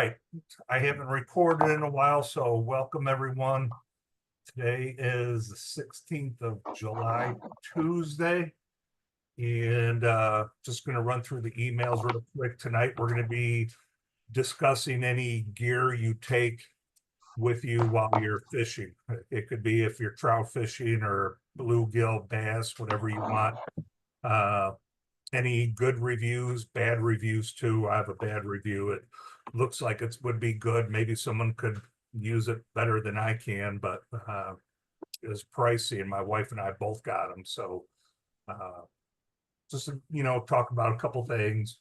right. I haven't recorded in a while, so welcome everyone. Today is the 16th of July, Tuesday. And just going to run through the emails real quick. Tonight, we're going to be discussing any gear you take with you while you're fishing. It could be if you're trout fishing or bluegill, bass, whatever you want. Any good reviews, bad reviews too. I have a bad review. It looks like it would be good. Maybe someone could use it better than I can, but it was pricey, and my wife and I both got them. So just talk about a couple things.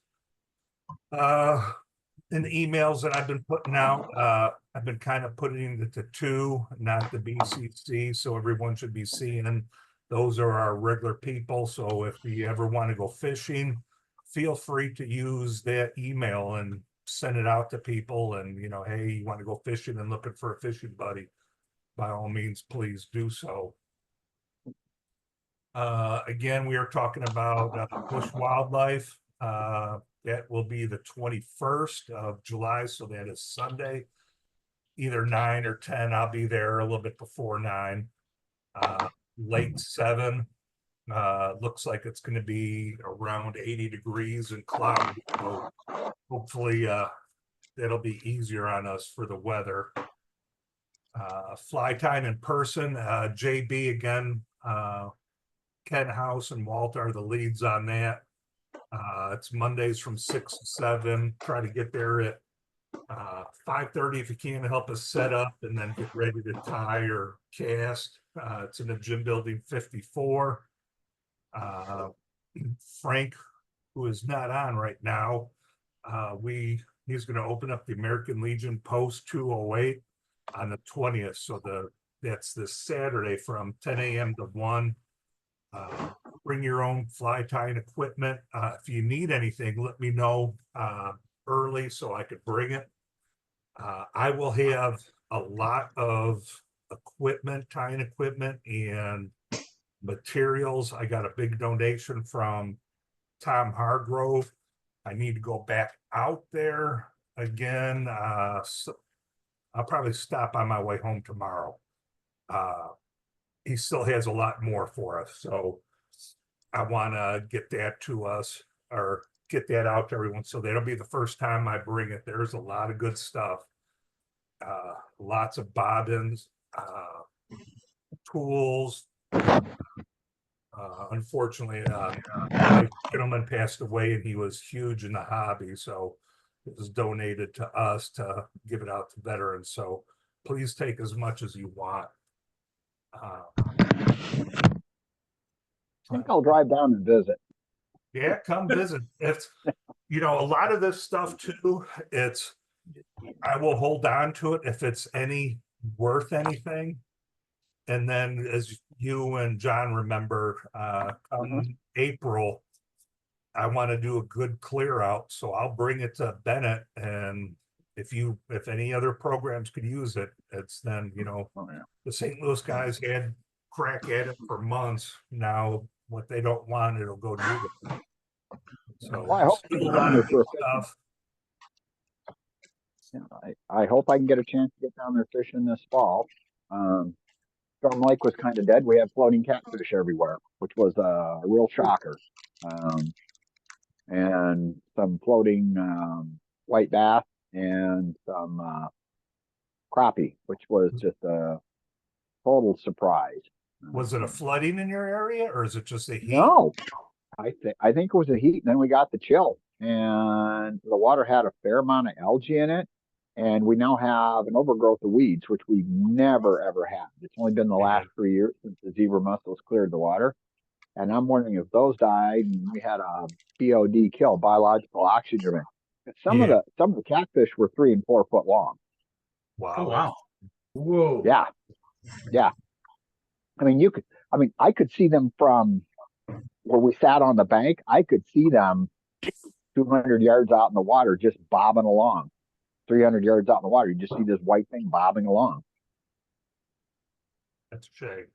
In the emails that I've been putting out, I've been kind of putting it to two, not the BCC, so everyone should be seeing. Those are our regular people. So if you ever want to go fishing, feel free to use that email and send it out to people. And, hey, you want to go fishing and looking for a fishing buddy, by all means, please do so. Again, we are talking about bush wildlife. That will be the 21st of July. So that is Sunday, either 9 or 10. I'll be there a little bit before 9. Late 7. Looks like it's going to be around 80 degrees and cloudy. So hopefully that'll be easier on us for the weather. Fly tying in person. JB again, Ken House and Walt are the leads on that. It's Mondays from 6 to 7. Try to get there at 5:30 if you can, to help us set up and then get ready to tie or cast. It's in the gym building 54. Frank, who is not on right now, he's going to open up the American Legion Post 208 on the 20th. So that's this Saturday from 10 a.m. to 1. Bring your own fly tying equipment. If you need anything, let me know early so I could bring it. I will have a lot of tying equipment and materials. I got a big donation from Tom Hargrove. I need to go back out there again. So I'll probably stop on my way home tomorrow. He still has a lot more for us, so I want to get that to us, or get that out to everyone. So that'll be the first time I bring it. There's a lot of good stuff. Lots of bobbins, tools. Unfortunately, my gentleman passed away, and he was huge in the hobby, so it was donated to us to give it out to veterans. So please take as much as you want. I think I'll drive down and visit. Yeah, come visit. It's, a lot of this stuff too, I will hold on to it if it's worth anything. And then, as you and John remember, come April, I want to do a good clear out. So I'll bring it to Bennett, and if any other programs could use it, it's then, the St. Louis guys had crack at it for months. Now what they don't want, it'll go to you. So well, I hope still a lot of good stuff. Yeah, I hope I can get a chance to get down there fishing this fall. Storm Lake was kind of dead. We have floating catfish everywhere, which was a real shocker. And some floating white bass and some crappie, which was just a total surprise. Was it a flooding in your area, or is it just a heat? No, I think it was the heat, and then we got the chill, and the water had a fair amount of algae in it, and we now have an overgrowth of weeds, which we've never ever had. It's only been the last 3 years since the zebra mussels cleared the water, and I'm wondering if those died and we had a BOD kill, biological oxygen. Some of the catfish were 3 and 4 foot long. Wow! Oh, wow! Whoa! Yeah. I could see them from where we sat on the bank. I could see them 200 yards out in the water, just bobbing along. 300 yards out in the water, you just see this white thing bobbing along. That's a shame.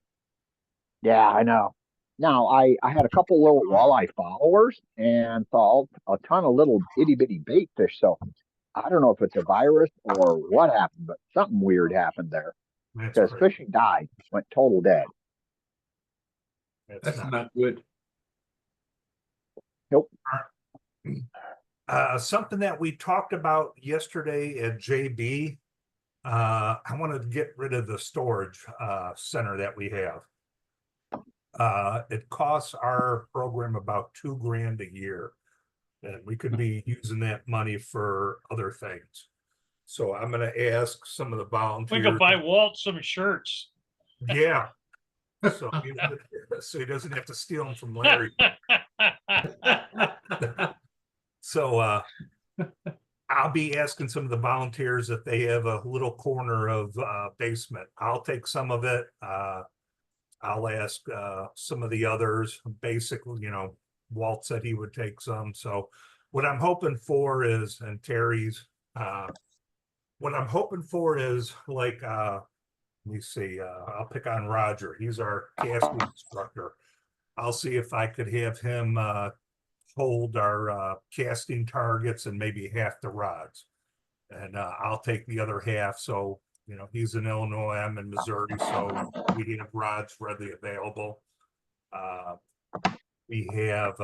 Yeah, I know. Now, I had a couple little walleye followers and saw a ton of little itty bitty bait fish. So I don't know if it's a virus or what happened, but something weird happened there That's because great. fishing died, went total dead. That's That's not. not good. Nope. Something that we talked about yesterday at JB. I want to get rid of the storage center that we have. It costs our program about $2,000 a year, and we could be using that money for other things. So I'm going to ask some of the We volunteers. could buy Walt some shirts. Yeah. So he doesn't have to steal them from Larry. So I'll be asking some of the volunteers if they have a little corner of basement. I'll take some of it. I'll ask some of the others. Basically, Walt said he would take some. So what I'm hoping for is, and Terry's, what I'm hoping for is like, let me see, I'll pick on Roger. He's our casting instructor. I'll see if I could have him hold our casting targets and maybe half the rods. And I'll take the other half. So, he's in Illinois, I'm in Missouri, so we have rods readily available. We have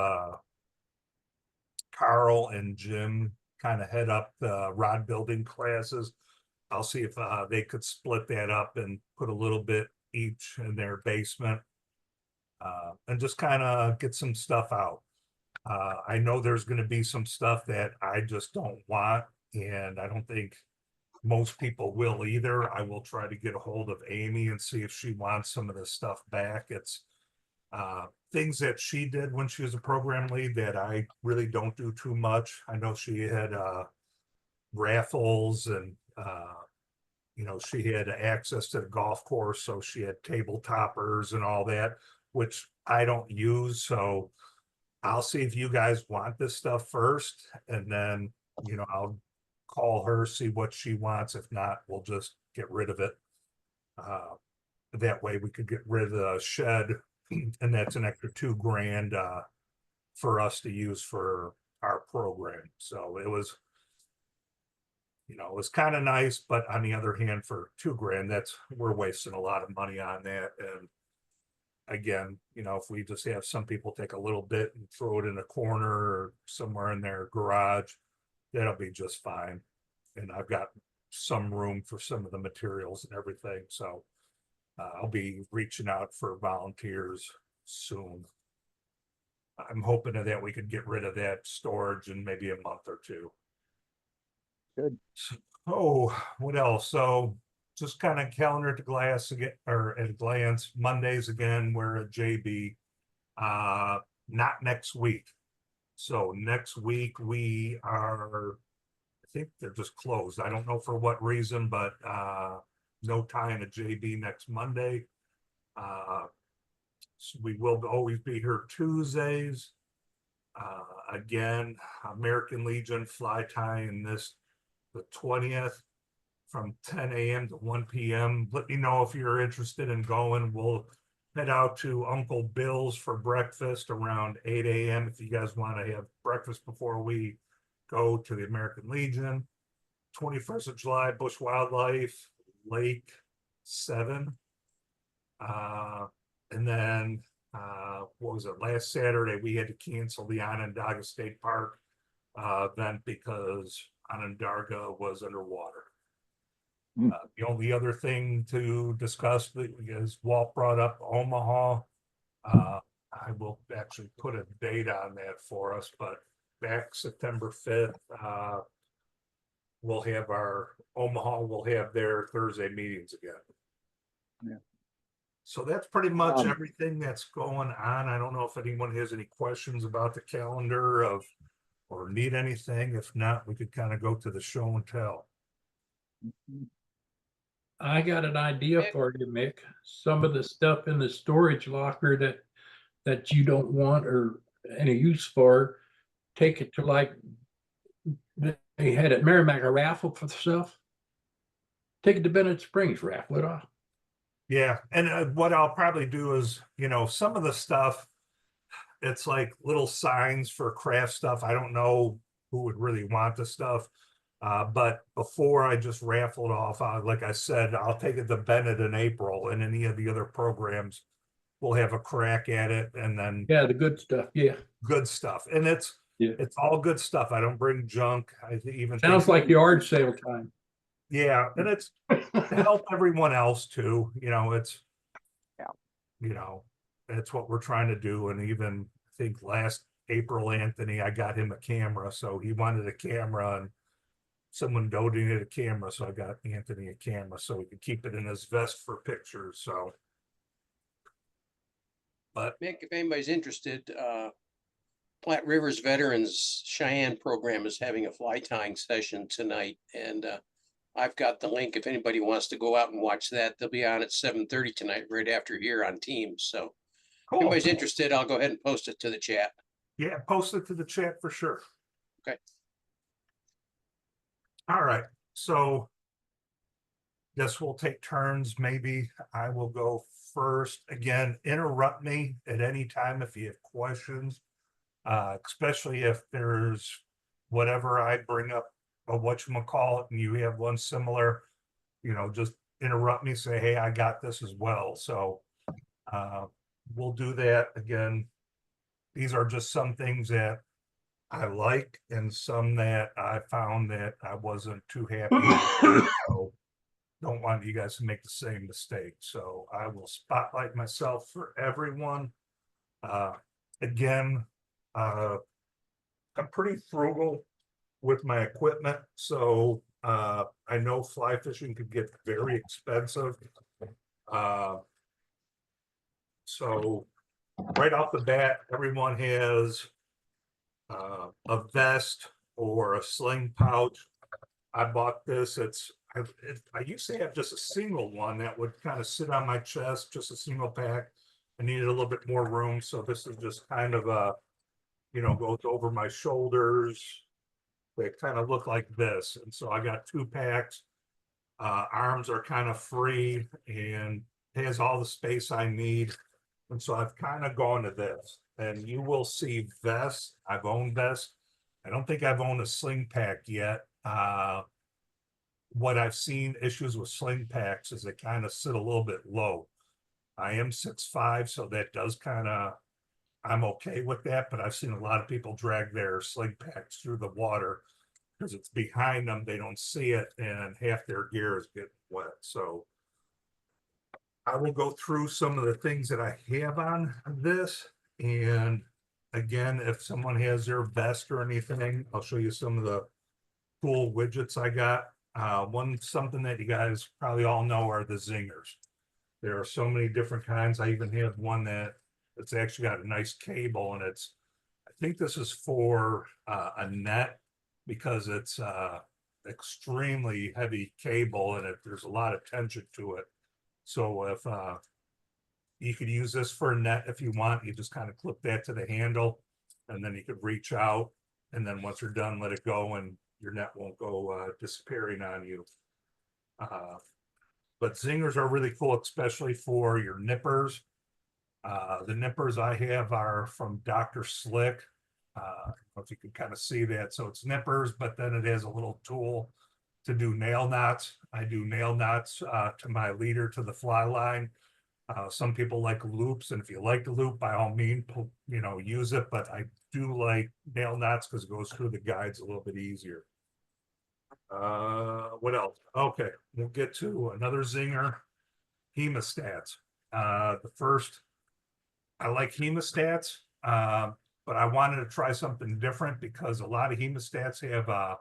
Carl and Jim kind of head up the rod building classes. I'll see if they could split that up and put a little bit each in their basement and just kind of get some stuff out. I know there's going to be some stuff that I just don't want, and I don't think most people will either. I will try to get a hold of Amy and see if she wants some of this stuff back. It's things that she did when she was a program lead that I really don't do too much. I know she had raffles and she had access to the golf course, so she had table toppers and all that, which I don't use. So I'll see if you guys want this stuff first, and then I'll call her, see what she wants. If not, we'll just get rid of it. That way we could get rid of the shed, and that's an extra $2,000 for us to use for our program. So it was kind of nice, but on the other hand, for $2,000, we're wasting a lot of money on that. And again, if we just have some people take a little bit and throw it in a corner or somewhere in their garage, that'll be just fine. And I've got some room for some of the materials and everything. So I'll be reaching out for volunteers soon. I'm hoping that we could get rid of that storage in maybe a month or two. Good. Oh, what else? So just kind of calendar to glass again, or at a glance, Mondays again, we're at JB. Not next week. So next week we are, I think they're just closed. I don't know for what reason, but no time at JB next Monday. So we will always be here Tuesdays. Again, American Legion fly tying this the 20th from 10 a.m. to 1 p.m. Let me know if you're interested in going. We'll head out to Uncle Bill's for breakfast around 8 a.m. if you guys want to have breakfast before we go to the American Legion. 21st of July, Bush Wildlife, Lake 7. And then, what was it? Last Saturday, we had to cancel the Onondaga State Park event because Onondaga was underwater. The only other thing to discuss is Walt brought up Omaha. I will actually put a date on that for us, but back September 5th, we'll have Omaha will have their Thursday meetings again. Yeah. So that's pretty much everything that's going on. I don't know if anyone has any questions about the calendar or need anything. If not, we could kind of go to the show and tell. I got an idea for you, Mick. Some of the stuff in the storage locker that you don't want or any use for, take it to like they had at Merrimack a raffle for stuff. Take it to Bennett Springs, raffle it off. Yeah, and what I'll probably do is, some of the stuff, it's like little signs for craft stuff. I don't know who would really want the stuff. But before I just raffled off, like I said, I'll take it to Bennett in April, and any of the other programs will have a crack at it, and then Yeah, the good stuff. Yeah. good stuff. And Yeah. it's all good stuff. I don't bring junk. Even Sounds like yard sale time. yeah, and it's to help everyone else too. It's Yeah. That's what we're trying to do. And even I think last April, Anthony, I got him a camera, so he wanted a camera, and someone donated a camera, so I got Anthony a camera so he could keep it in his vest for pictures. So, but Mick, if anybody's interested, Platte Rivers Veterans Cheyenne Program is having a fly tying session tonight, and I've got the link if anybody wants to go out and watch that. They'll be on at 7:30 tonight, right after here on Teams. So if cool. anybody's interested, I'll go ahead and post it to the chat. Yeah, post it to the chat for sure. Okay. All right, so guess we'll take turns. Maybe I will go first. Again, interrupt me at any time if you have questions, especially if there's whatever I bring up of whatchamacallit and you have one similar, just interrupt me, say, hey, I got this as well. So we'll do that. Again, these are just some things that I like and some that I found that I wasn't too happy with. So don't want you guys to make the same mistake. So I will spotlight myself for everyone. Again, I'm pretty frugal with my equipment. So I know fly fishing could get very expensive. So right off the bat, everyone has a vest or a sling pouch. I bought this. I used to have just a single one that would kind of sit on my chest, just a single pack. I needed a little bit more room, so this is just kind of goes over my shoulders. They kind of look like this, and so I got 2 packs. Arms are kind of free and has all the space I need, and so I've kind of gone to this. And you will see vests. I've owned vests. I don't think I've owned a sling pack yet. What I've seen issues with sling packs is they kind of sit a little bit low. I am 6'5", so that does I'm okay with that, but I've seen a lot of people drag their sling packs through the water because it's behind them, they don't see it, and half their gear is getting wet. So I will go through some of the things that I have on this. And again, if someone has their vest or anything, I'll show you some of the cool widgets I got. Something that you guys probably all know are the zingers. There are so many different kinds. I even have one it's actually got a nice cable, and I think this is for a net because it's extremely heavy cable, and there's a lot of tension to it. So if you could use this for a net if you want, you just kind of clip that to the handle, and then you could reach out, and then once you're done, let it go, and your net won't go disappearing on you. But zingers are really cool, especially for your nippers. The nippers I have are from Dr. Slick. I don't know if you can kind of see that. So it's nippers, but then it has a little tool to do nail knots. I do nail knots to my leader to the fly line. Some people like loops, and if you like the loop, by all means, use it. But I do like nail knots because it goes through the guides a little bit easier. What else? Okay, we'll get to another zinger, hemostats. The first, I like hemostats, but I wanted to try something different because a lot of hemostats have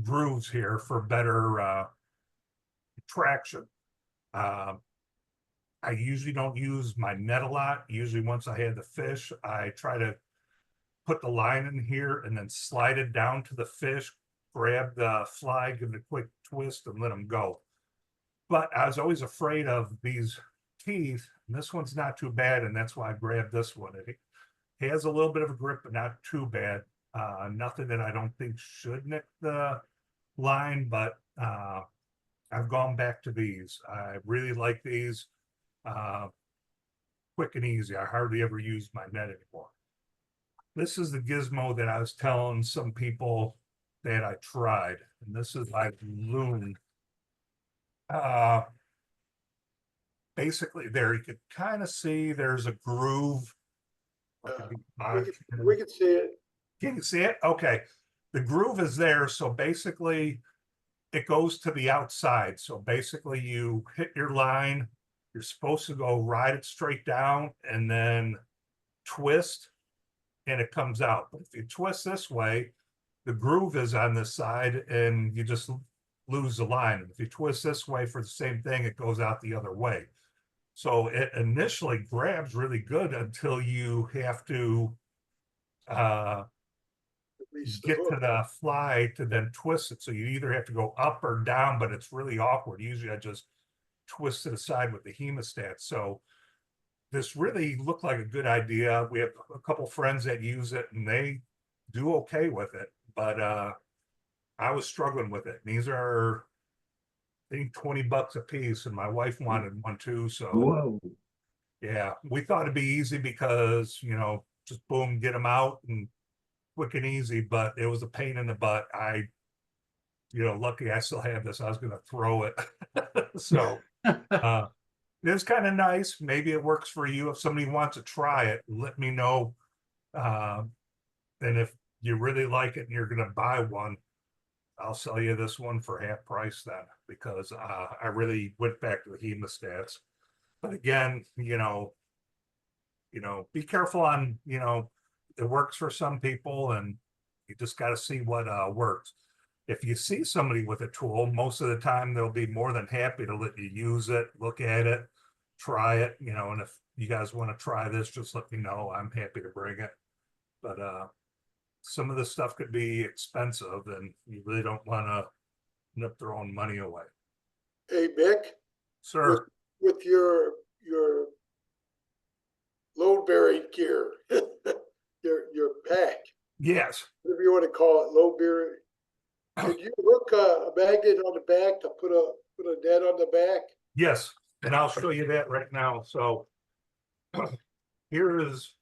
grooves here for better traction. I usually don't use my net a lot. Usually once I had the fish, I try to put the line in here and then slide it down to the fish, grab the fly, give it a quick twist, and let them go. But I was always afraid of these teeth, and this one's not too bad, and that's why I grabbed this one. It has a little bit of a grip, but not too bad. Nothing that I don't think should nick the line, but I've gone back to these. I really like these. Quick and easy. I hardly ever use my net anymore. This is the gizmo that I was telling some people that I tried, and this is like loon. Basically there you could kind of see there's a groove. We can see it. Can you see it? Okay. The groove is there. So basically it goes to the outside. So basically you hit your line, you're supposed to go ride it straight down and then twist and it comes out. But if you twist this way, the groove is on this side and you just lose the line. If you twist this way for the same thing, it goes out the other way. So it initially grabs really good until you have to Release the get to hook. the fly to then twist it. So you either have to go up or down, but it's really awkward. Usually I just twist it aside with the hemostat. So this really looked like a good idea. We have a couple friends that use it and they do okay with it, but I was struggling with it. These are, I think, $20 a piece, and my wife wanted one too. So Whoa. yeah, we thought it'd be easy because, you know, just boom, get them out and quick and easy, but it was a pain in the butt. Lucky I still have this. I was going to throw it. So it's kind of nice. Maybe it works for you. If somebody wants to try it, let me know. And if you really like it and you're going to buy one, I'll sell you this one for half price then, because I really went back to the hemostats. But again, be careful on, it works for some people and you just got to see what works. If you see somebody with a tool, most of the time they'll be more than happy to let you use it, look at it, try it, and if you guys want to try this, just let me know. I'm happy to bring it. But some of this stuff could be expensive and you really don't want to end up throwing money away. Hey, Mick, Sir, with your load bearing gear, your pack, yes, whatever you want to call it, load bearing. Could you hook a magnet on the back to put a net on the back? yes, and I'll show you that right now. So here is,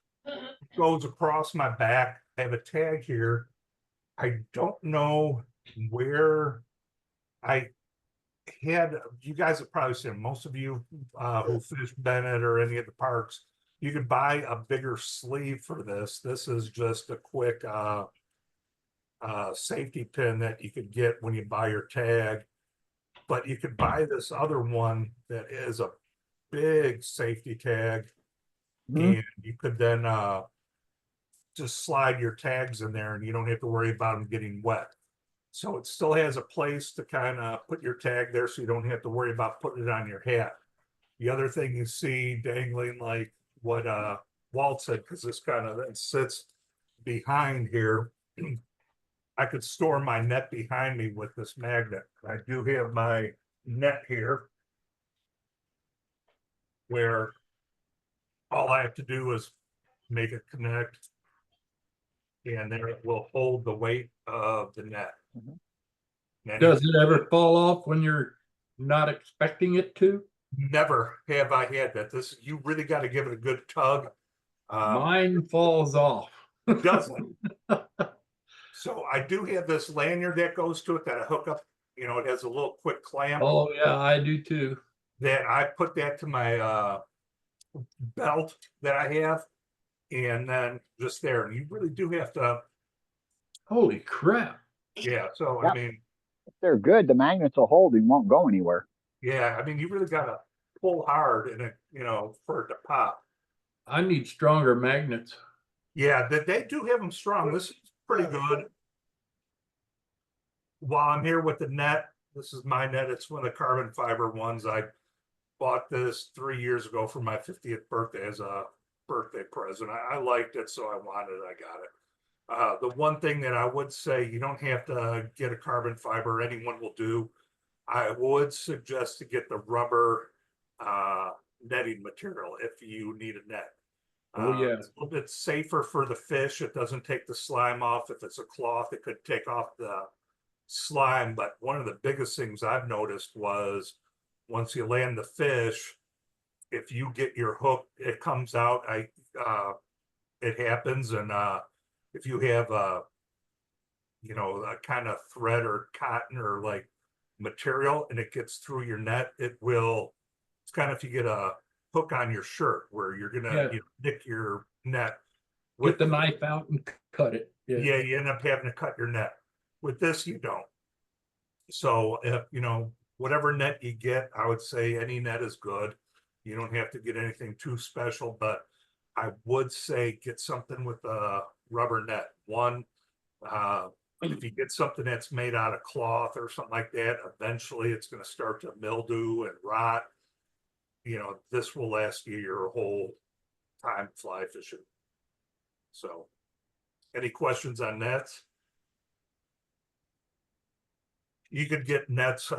goes across my back. I have a tag here. I don't know where I had, you guys have probably seen, most of you who fish Bennett or any of the parks, you could buy a bigger sleeve for this. This is just a quick safety pin that you could get when you buy your tag. But you could buy this other one that is a big safety tag, and you could then just slide your tags in there and you don't have to worry about them getting wet. So it still has a place to kind of put your tag there so you don't have to worry about putting it on your hat. The other thing you see dangling, like what Walt said, because this kind of then sits behind here, I could store my net behind me with this magnet. I do have my net here where all I have to do is make it connect, and then it will hold the weight of the net. And Does it ever fall off when you're not expecting it to? never have I had that. This, you really got to give it a good tug. Mine falls off. Doesn't. So I do have this lanyard that goes to it that I hook up. It has a little quick clamp Oh yeah, I do too. that I put that to my belt that I have, and then just there. And you really do have to, Holy crap. yeah. So Yep. I mean, If they're good, the magnets will hold and won't go anywhere. yeah. I mean, you really got to pull hard in it, for it to pop. I need stronger magnets. Yeah, they do have them strong. This is pretty good. While I'm here with the net, this is my net. It's one of the carbon fiber ones. I bought this 3 years ago for my 50th birthday as a birthday present. I liked it, so I wanted it. I got it. The one thing that I would say, you don't have to get a carbon fiber. Anyone will do. I would suggest to get the rubber netting material if you need a net. Oh yeah. It's a little bit safer for the fish. It doesn't take the slime off. If it's a cloth, it could take off the slime. But one of the biggest things I've noticed was once you land the fish, if you get your hook, it comes out. It happens. And if you have you know, a kind of thread or cotton or like material and it gets through your net, it will, it's kind of if you get a hook on your shirt where you're gonna Yeah. you know, nick your net. Get the knife out and cut it. Yeah, you end up having to cut your net. With this, you don't. So if, you know, whatever net you get, I would say any net is good. You don't have to get anything too special, but I would say get something with a rubber net. One, if you get something that's made out of cloth or something like that, eventually it's going to start to mildew and rot. You know, this will last you your whole time fly fishing. So, any questions on nets? You could get nets,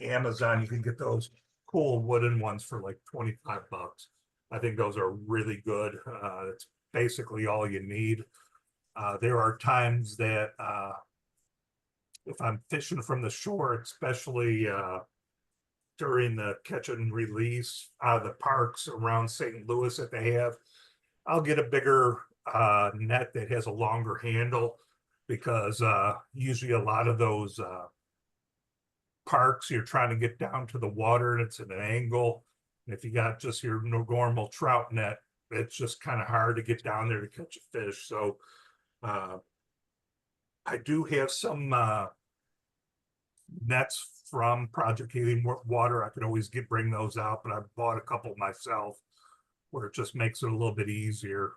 Amazon, you can get those cool wooden ones for like 25 bucks. I think those are really good. It's basically all you need. There are times that if I'm fishing from the shore, especially during the catch and release out of the parks around St. Louis that they have, I'll get a bigger net that has a longer handle because usually a lot of those parks, you're trying to get down to the water and it's at an angle. And if you got just your normal trout net, it's just kind of hard to get down there to catch a fish. So I do have some nets from Project Healing Water. I could always bring those out, but I bought a couple myself where it just makes it a little bit easier.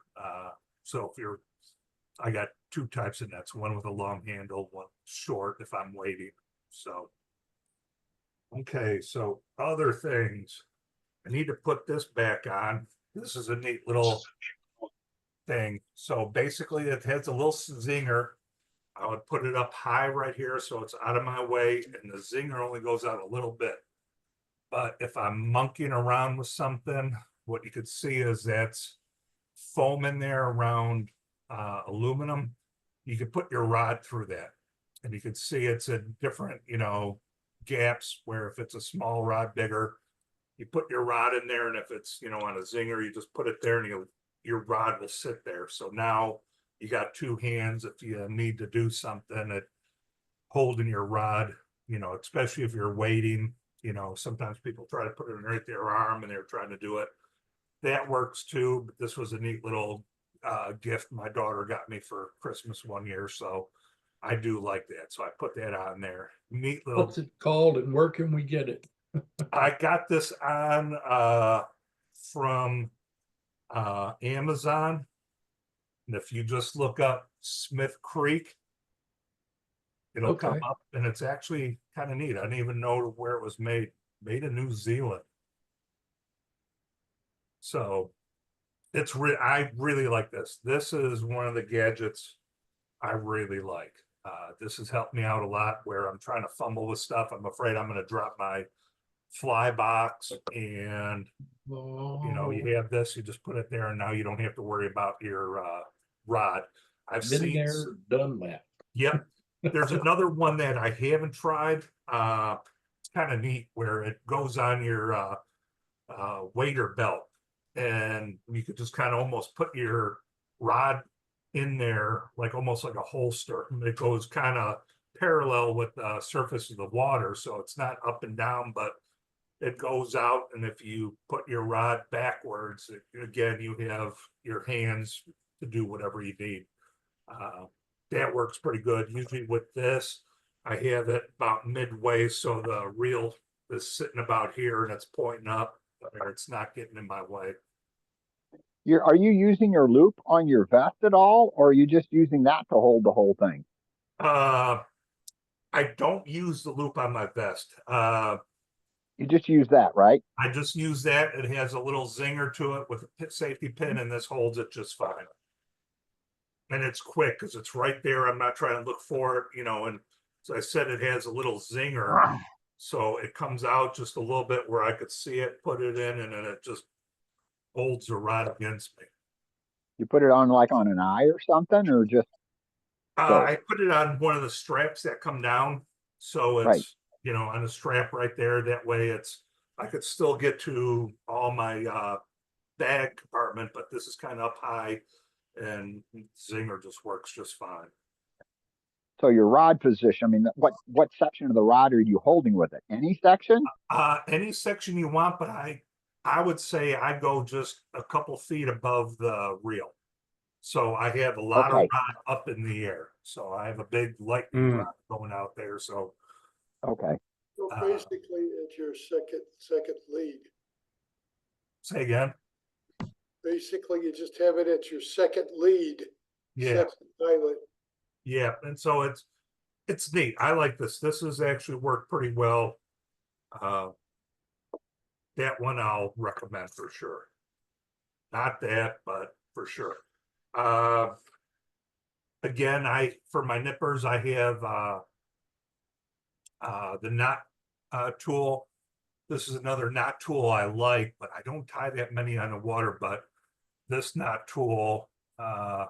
So if you're, I got two types of nets, one with a long handle, one short if I'm waiting. So, okay, so other things. I need to put this back on. This is a neat little thing. So basically it has a little zinger. I would put it up high right here so it's out of my way and the zinger only goes out a little bit. But if I'm monkeying around with something, what you could see is that's foam in there around aluminum. You could put your rod through that and you could see it's in different, you know, gaps where if it's a small rod, bigger, you put your rod in there, and if it's, you know, on a zinger, you just put it there and your rod will sit there. So now you got two hands if you need to do something at holding your rod, you know, especially if you're waiting, you know, sometimes people try to put it underneath their arm and they're trying to do it. That works too, but this was a neat little gift my daughter got me for Christmas one year. So I do like that. So I put that on there. Neat little. What's it called and where can we get it? I got this on from Amazon. And if you just look up Smith Creek, it'll come Okay. up and it's actually kind of neat. I didn't even know where it was made. Made in New Zealand. So it's I really like this. This is one of the gadgets I really like. This has helped me out a lot where I'm trying to fumble with stuff. I'm afraid I'm going to drop my fly box and you know, you have this, you just put it there and now you don't have to worry about your rod. I've Been seen, there, done that. yep. There's another one that I haven't tried. It's kind of neat where it goes on your wader belt and you could just kind of almost put your rod in there, like almost like a holster. It goes kind of parallel with the surface of the water. So it's not up and down, but it goes out. And if you put your rod backwards, again, you have your hands to do whatever you need. That works pretty good. Usually with this, I have it about midway. So the reel is sitting about here and it's pointing up, or it's not getting in my way. Are you using your loop on your vest at all, or are you just using that to hold the whole thing? I don't use the loop on my vest. You just use that, right? I just use that. It has a little zinger to it with a safety pin, and this holds it just fine. And it's quick because it's right there. I'm not trying to look for it, you know, and as I said, it has a little zinger. So it comes out just a little bit where I could see it, put it in, and then it just holds the rod against me. You put it on like on an eye or something, or just I put it on one of the straps that come down. So it's, right. you know, on a strap right there. That way it's, I could still get to all my bag compartment, but this is kind of up high and zinger just works just fine. So your rod position, I mean, what section of the rod are you holding with it? Any section? Any section you want, but I would say I go just a couple feet above the reel. So I have a lot of Okay. rod up in the air. So I have a big lightning Mm. rod going out there. So Okay. So Uh, basically, it's your second lead. say again. Basically, you just have it at your second lead, Yeah, second pilot. yeah. And so it's neat. I like this. This has actually worked pretty well. That one I'll recommend for sure. Not that, but for sure. Again, for my nippers, I have the knot tool. This is another knot tool I like, but I don't tie that many on the water. But this knot tool by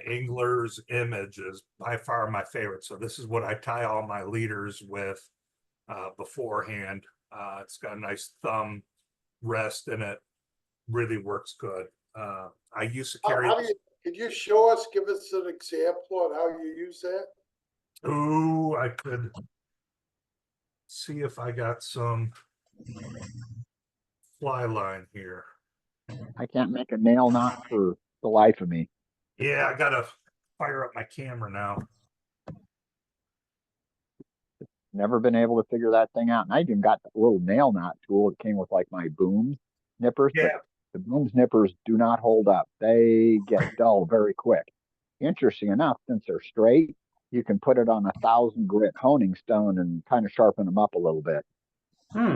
Angler's Image is by far my favorite. So this is what I tie all my leaders with beforehand. It's got a nice thumb rest in it. Really works good. I used to carry. Could you show us, give us an example on how you use that? Ooh, I could see if I got some fly line here. I can't make a nail knot for the life of me. Yeah, I gotta fire up my camera now. Never been able to figure that thing out. And I even got the little nail knot tool. It came with like my boom nippers, but Yeah, the booms nippers do not hold up. They get dull very quick. Interesting enough, since they're straight, you can put it on 1,000 grit honing stone and kind of sharpen them up a little bit. Hmm.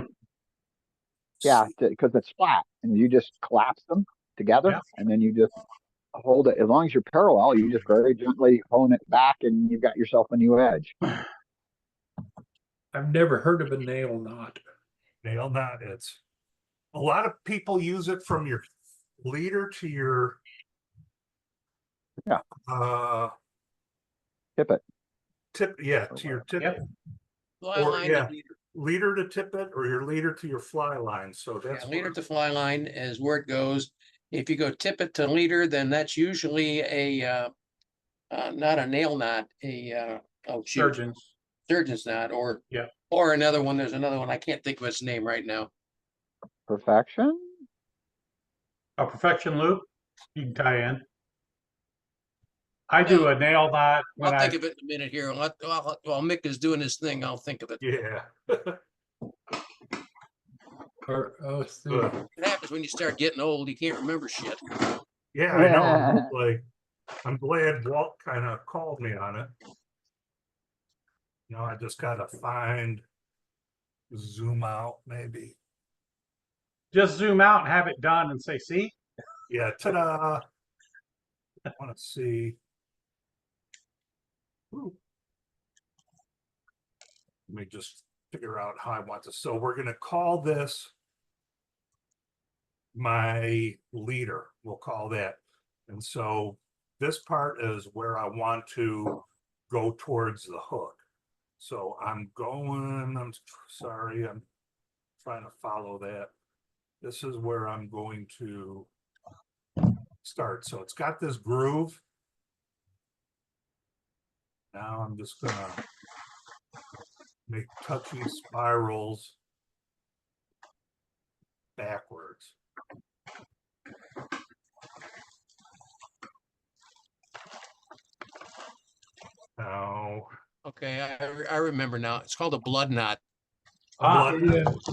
Yeah, because it's flat and you just collapse them together Yeah. and then you just hold it. As long as you're parallel, you just very gently hone it back and you've got yourself a new edge. I've never heard of a nail knot. nail knot. It's a lot of people use it from your leader to your Yeah. uh Tippet. tip. Yeah, to your tip. Yep. Fly Or line yeah, to leader. leader to tippet or your leader to your fly line. So that's Yeah, leader where- to fly line is where it goes. If you go tippet to leader, then that's usually not a nail knot, oh shoot, Surgeons. surgeon's knot, Yeah. or another one. There's another one. I can't think of its name right now. Perfection. A perfection loop you can tie in. I do a nail knot when I'll I think of it in a minute here. While Mick is doing his thing, I'll think of it. Yeah. Or oh, see. It happens when you start getting old. You can't remember shit. Yeah, I know. It's like I'm glad Walt kind of called me on it. I just gotta zoom out maybe. just zoom out and have it done and say, see? Yeah, ta-da. I want to see. Ooh. Let me just figure out how I want to. So we're gonna call this my leader. We'll call that. And so this part is where I want to go towards the hook. So I'm sorry, I'm trying to follow that. This is where I'm going to start. So it's got this groove. Now I'm just gonna make touchy spirals backwards. Now, Okay, I remember now. It's called a blood knot. Ah,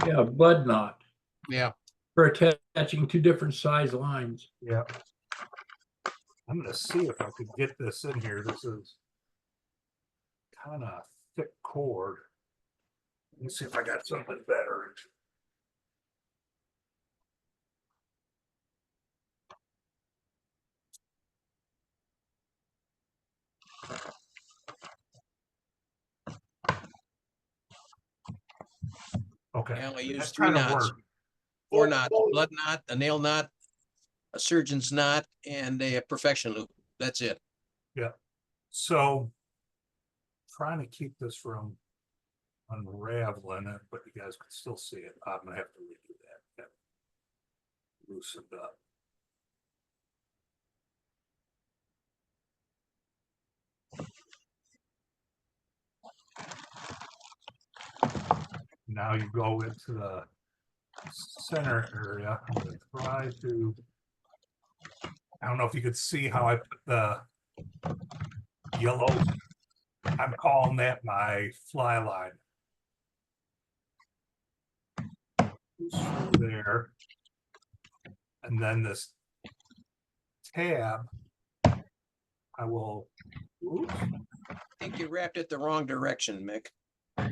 Yeah, blood knot Yeah. for attaching two different size lines. yeah. I'm gonna see if I could get this in here. This is kind of thick cord. Let me see if I got something better. Okay, Yeah, I use that's 3 kind of knots. work. 4 knots, blood knot, a nail knot, a surgeon's knot, and a perfection loop. That's it. So trying to keep this from unraveling it, but you guys can still see it. I'm gonna have to redo that. Loosened up. now you go into the center area. I'm gonna try to, I don't know if you could see how I put the yellow, I'm calling that my fly line. Through there. And then this tab, I will, oops, I think you wrapped it the wrong direction, Mick.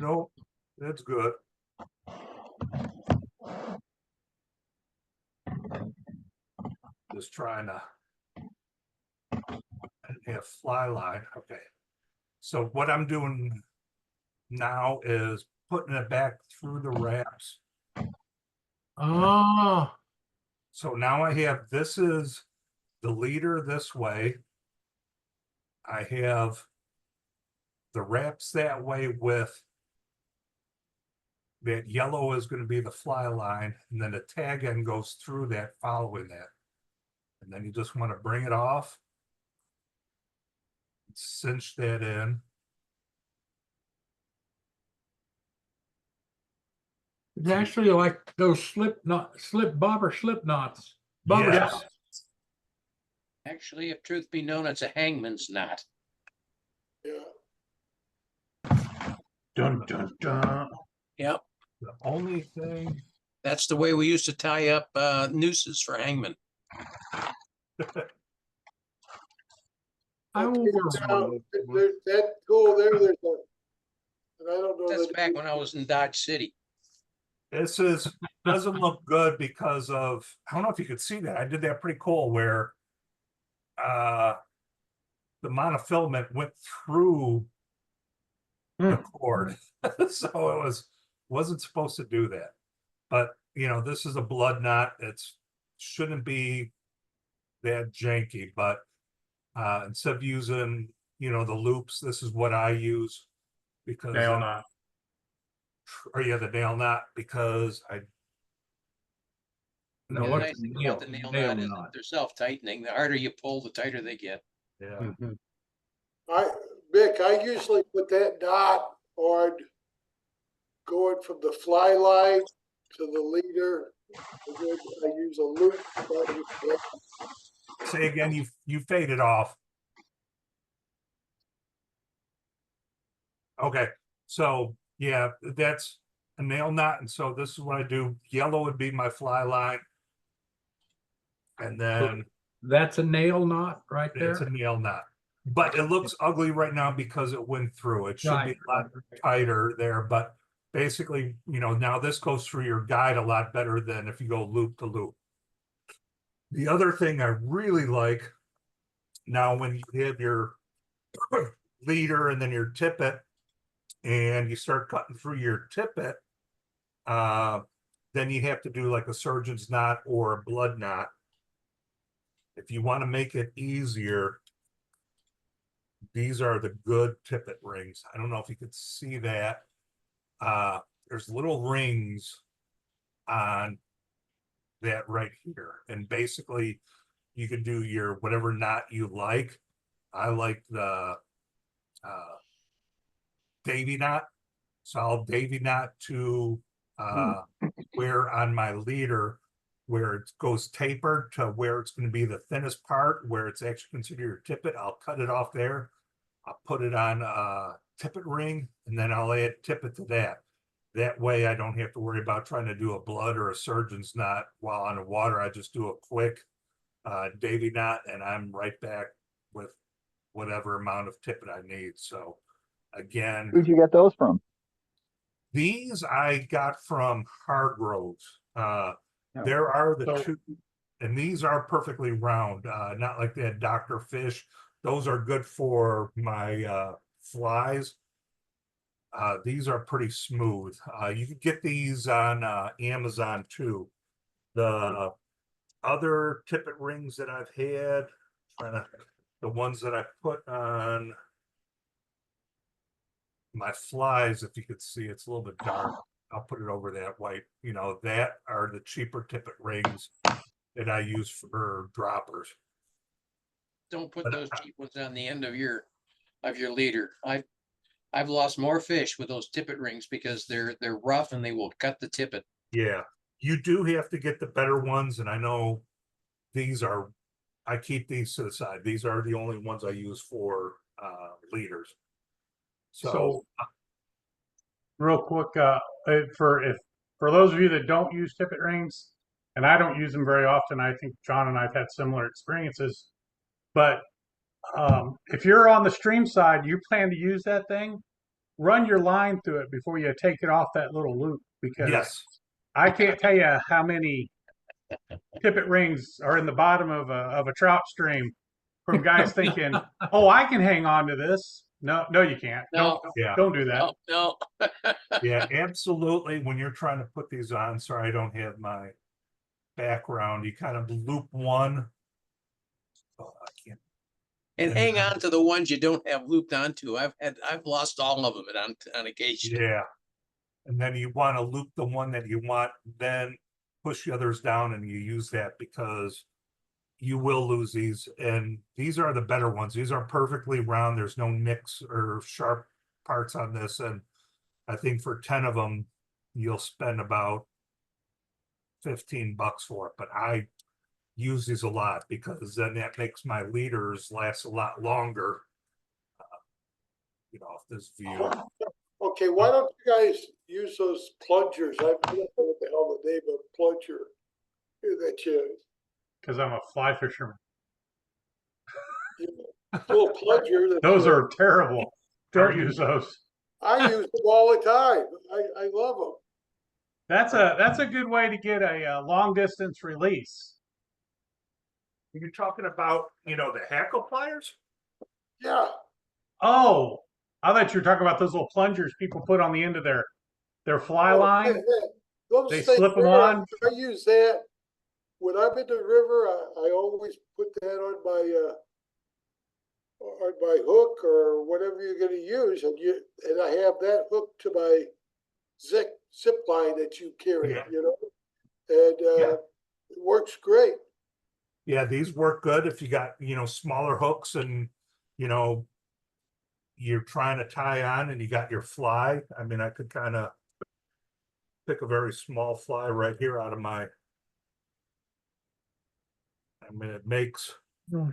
no, that's good. Just trying to have fly line. Okay. So what I'm doing now is putting it back through the wraps. Ah, So now I have, this is the leader this way. I have the wraps that way with that yellow is going to be the fly line, and then the tag end goes through that following that. And then you just want to bring it off, cinch that in. it's actually like those slip knots. Bobber Yes. knots. Actually, if truth be known, it's a hangman's knot. Yeah. Dun, dun, dun. Yep, The only thing, that's the way we used to tie up nooses for hangmen. I will work on it. There's that tool there, there's a, and I don't know. That's that- back when I was in Dodge City. this is, doesn't look good because of, I don't know if you could see that. I did that pretty cool where the monofilament went through the cord. So it wasn't supposed to do that. But you know, this is a blood knot. It's shouldn't be that janky, but instead of using, you know, the loops, this is what I use because Nail knot. or yeah, the nail knot, because I No, The what's nice a thing nail- about the nail nail knot is knot? that they're self-tightening. The harder you pull, the tighter they get. yeah. Vic, I usually put that knot on going from the fly line to the leader. And then I use a loop. Say again, you faded off. Okay, so yeah, that's a nail knot, and so this is what I do. Yellow would be my fly line, and then That's a nail knot right it's a there. nail knot. But it looks ugly right now because it went through. It should be a lot tighter there, but basically, you know, now this goes through your guide a lot better than if you go loop to loop. The other thing I really like, now when you have your leader and then your tippet, and you start cutting through your tippet, then you have to do like a surgeon's knot or a blood knot. If you want to make it easier, these are the good tippet rings. I don't know if you could see that. There's little rings on that right here. And basically you can do your whatever knot you like. I like the Davy knot. So I'll Davy knot to where on my leader, where it goes tapered to where it's going to be the thinnest part, where it's actually considered your tippet. I'll cut it off there. I'll put it on a tippet ring, and then I'll add tippet to that. That way I don't have to worry about trying to do a blood or a surgeon's knot while on the water. I just do a quick Davy knot, and I'm right back with whatever amount of tippet I need. So again, Who'd you get those from? these I got from Hargroves. Oh. There are the So- two, and these are perfectly round, not like that Dr. Fish. Those are good for my flies. These are pretty smooth. You can get these on Amazon too. The other tippet rings that I've had, the ones that I put on my flies, if you could see, it's a little bit dark. I'll put it over that white. You know, that are the cheaper tippet rings that I use for droppers. Don't put But those cheap ones on the end of your leader. I've lost more fish with those tippet rings because they're rough and they will cut the tippet. Yeah, you do have to get the better ones, and I know these are, I keep these to the side. These are the only ones I use for leaders. So, Real quick, for those of you that don't use tippet rings, and I don't use them very often, I think John and I've had similar experiences. But if you're on the stream side, you plan to use that thing, run your line through it before you take it off that little loop, because yes, I can't tell you how many tippet rings are in the bottom of a trout stream from guys thinking, "Oh, I can hang on to this." No, you can't. No, yeah, Don't do that. no. yeah, absolutely. When you're trying to put these on, sorry, I don't have my background. You kind of loop one. Oh, I can't. And hang on to the ones you don't have looped onto. I've lost all of them on occasion. Yeah. And then you want to loop the one that you want, then push the others down and you use that, because you will lose these. And these are the better ones. These are perfectly round. There's no nicks or sharp parts on this. And I think for 10 of them, you'll spend about $15 for it. But I use these a lot because then that makes my leaders last a lot longer. Off this view. Okay, why don't you guys use those plungers? I don't know what the hell the name of plunger that you, Because I'm a fly fisherman. little plunger. That Those you- are terrible. Don't use those. I use them all the time. I love them. That's a good way to get a long distance release. You're talking about, the hackle pliers? Yeah. Oh, I thought you were talking about those little plungers people put on the end of their fly line. Those They things slip 'em there, on? I use that when I'm in the river. I always put that on my hook or whatever you're going to use, and I have that hooked to my zip line that you carry. Yeah. And Yeah. it works great. Yeah, these work good if you got, smaller hooks and, you're trying to tie on and you got your fly. I mean, I could kind of pick a very small fly right here out of it makes, a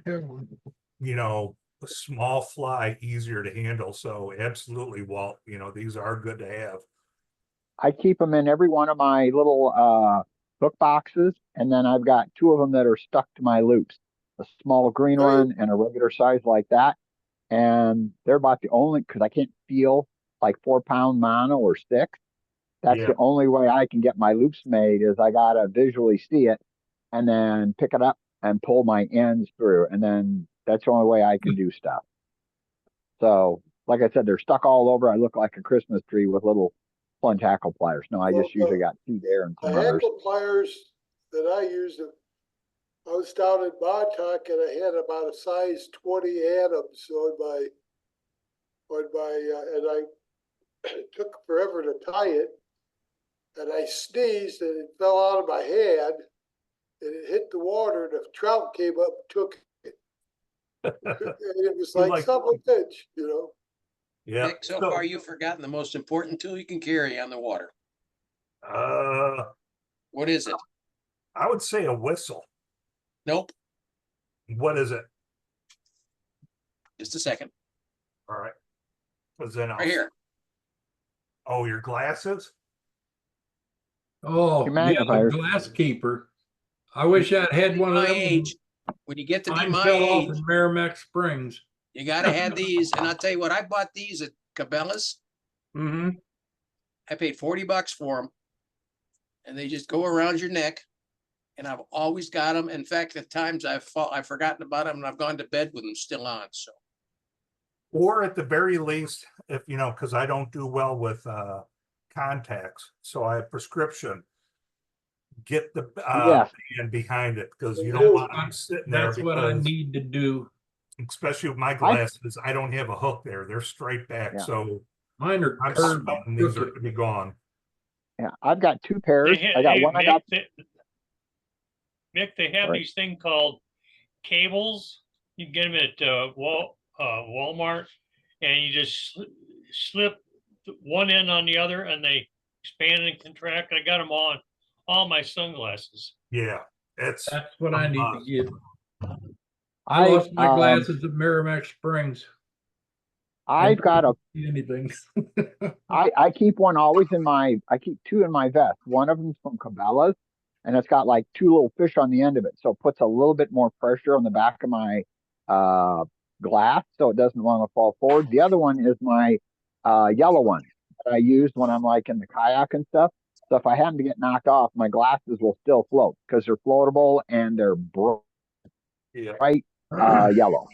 small fly easier to handle. So absolutely, Walt, these are good to have. I keep them in every one of my little hook boxes, and then I've got two of them that are stuck to my loops, a small green Right. one and a regular size like that. And they're about the only, because I can't feel like 4-pound mono or sticks. That's Yeah. the only way I can get my loops made, is I gotta visually see it and then pick it up and pull my ends through, and then that's the only way I can do stuff. So, like I said, they're stuck all over. I look like a Christmas tree with little plunge hackle pliers. No, I Well, just usually got two there and The some others. hackle pliers that I used, I was down in Montauk and I had about a size 20 Adams and I it took forever to tie it, and I sneezed and it fell out of my hand and it hit the water and a trout came up and took it. And it was You like like- some bitch, Yeah. Nick, so far you've forgotten the most important tool you can carry on the water. What is it? I would say a whistle. Nope. What is it? Just a second. All right. Because then I'll. Right here. Oh, your glasses? Oh, Your yeah, the magnifiers. glass keeper. I wish I'd had one of My them. age. When you get to be Mine my fell off age, in Merrimack Springs. you gotta have these. And I'll tell you what, I bought these at Cabela's. Mm-hmm. I paid $40 for them. And they just go around your neck. And I've always got them. In fact, at times I've forgotten about them and I've gone to bed with them still on. So Or at the very least, if because I don't do well with contacts, so I have prescription. Get the Yes. band behind it, because you That's don't want them sitting there. That's what I because, need to do. especially with my glasses, I don't have a hook there. They're straight back, Yeah. so Mine are I'm curved. sweating these are to be gone. Yeah, I've got two pairs. They I got hey, one. I got. Mick, they have Sorry. these thing called cables. You can get them at Walmart, and you just slip one end on the other and they expand and contract. I got them on all my sunglasses. Yeah, it's, That's what I need to get. I I, lost my um, glasses at Merrimack Springs. I've got a See anything. I keep one always in my, I keep two in my vest. One of them's from Cabela's and it's got like two little fish on the end of it. So it puts a little bit more pressure on the back of my, glass so it doesn't want to fall forward. The other one is my, yellow one that I use when I'm like in the kayak and stuff. So if I happen to get knocked off, my glasses will still float because they're floatable and they're yeah, bright, yellow.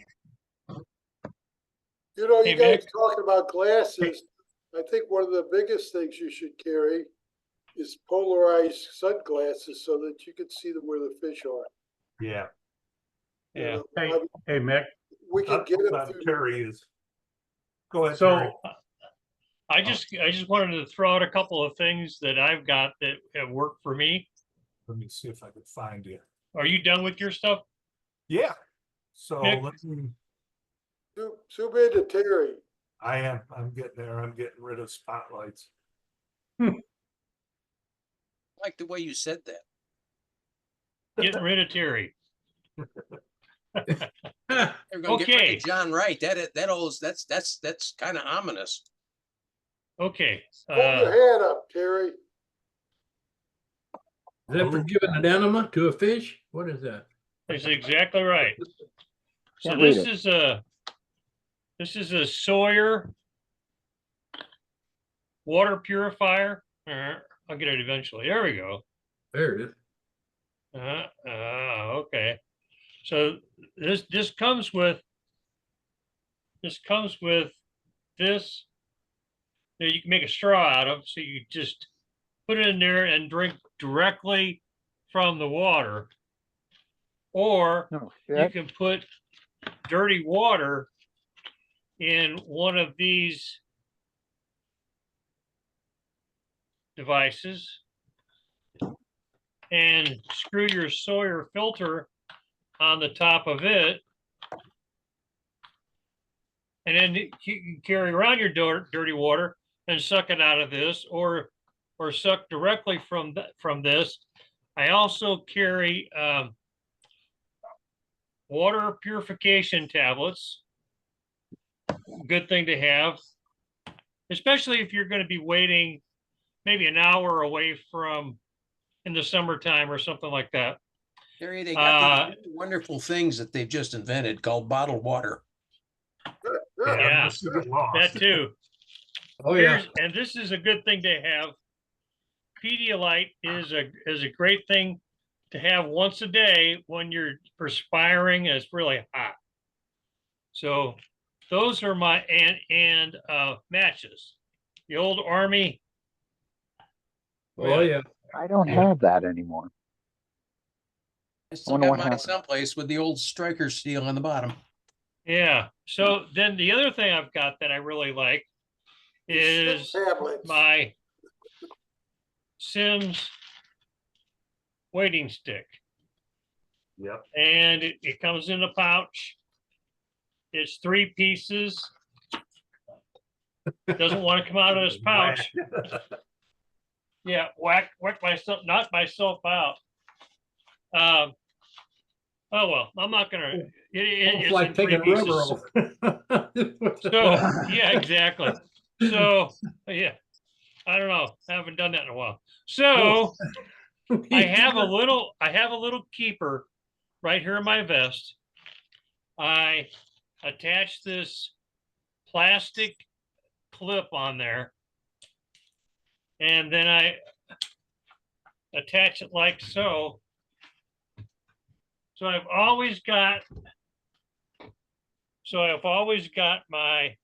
You know, Hey, you guys Mick. talking about glasses, I think one of the biggest things you should carry is polarized sunglasses so that you can see them where the fish are. yeah. You Yeah. know, Hey, I mean, hey, Mick. we can get them through. Terry is, go ahead, Terry. So, I just wanted to throw out a couple of things that I've got that have worked for me. Let me see if I can find you. Are you done with your stuff? Yeah, so Mick? let me, Zoom into Terry. I'm getting there. I'm getting rid of spotlights. I like the way you said that. Getting rid of Terry. They're gonna get rid Okay. of John Wright. That's kind of ominous. Okay. Hold your hand up, Terry. Is that for giving an enema to a fish? What is that? That's exactly right. So Can't read this it. is a Sawyer water purifier. I'll get it eventually. There we go. There it is. Okay. So this comes with this. That you can make a straw out of. So you just put it in there and drink directly from the water, or No you shit. can put dirty water in one of these devices and screw your Sawyer filter on the top of it. And then you can carry around your dirty water and suck it out of this, or suck directly from this. I also carry water purification tablets. Good thing to have, especially if you're going to be waiting maybe an hour away from in the summertime or something like that. Terry, they got these wonderful things that they've just invented called bottled water. Yeah, just to get lost. that too. Oh, yeah. And this is a good thing to have. Pedialyte is a great thing to have once a day when you're perspiring and it's really hot. So those are my and matches. The old Army. Oh, yeah. I don't have that anymore. I still wonder got what mine happened. someplace with the old striker steel on the bottom. Yeah. So then the other thing I've got that I really like is Tablets. my Sims weighting stick. Yep. And it comes in a pouch. It's 3 pieces. It doesn't want to come out of this pouch. Yeah, whack myself, knock myself out. Oh well, I'm not gonna. It's It's like in 3 taking pieces. rubber. So yeah, exactly. So yeah, I don't know. I haven't done that in a while. So I have a little keeper right here in my vest. I attach this plastic clip on there, and then I attach it like so. So I've always got my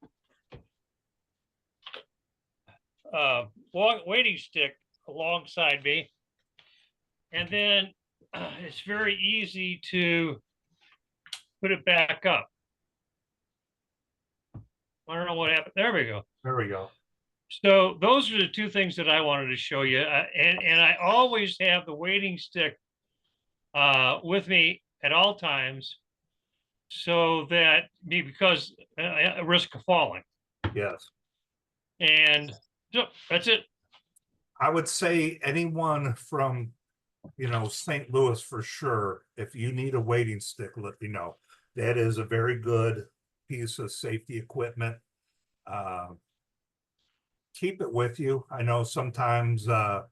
weighting stick alongside me, and then it's very easy to put it back up. I don't know what happened. There we go. There we go. So those are the 2 things that I wanted to show you. And I always have the weighting stick with me at all times, so that because risk of falling. Yes. And so that's it. I would say anyone from, St. Louis for sure. If you need a wading stick, let me know. That is a very good piece of safety equipment. Keep it with you. I know sometimes, the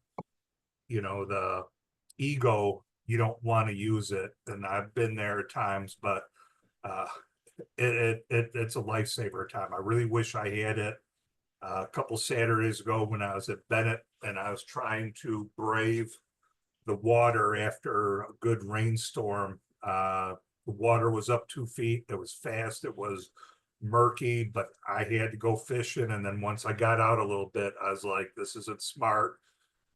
ego, you don't want to use it, and I've been there at times, but it's a lifesaver time. I really wish I had it. A couple Saturdays ago when I was at Bennett and I was trying to brave the water after a good rainstorm. The water was up 2 feet. It was fast. It was murky, but I had to go fishing. And then once I got out a little bit, I was like, this isn't smart.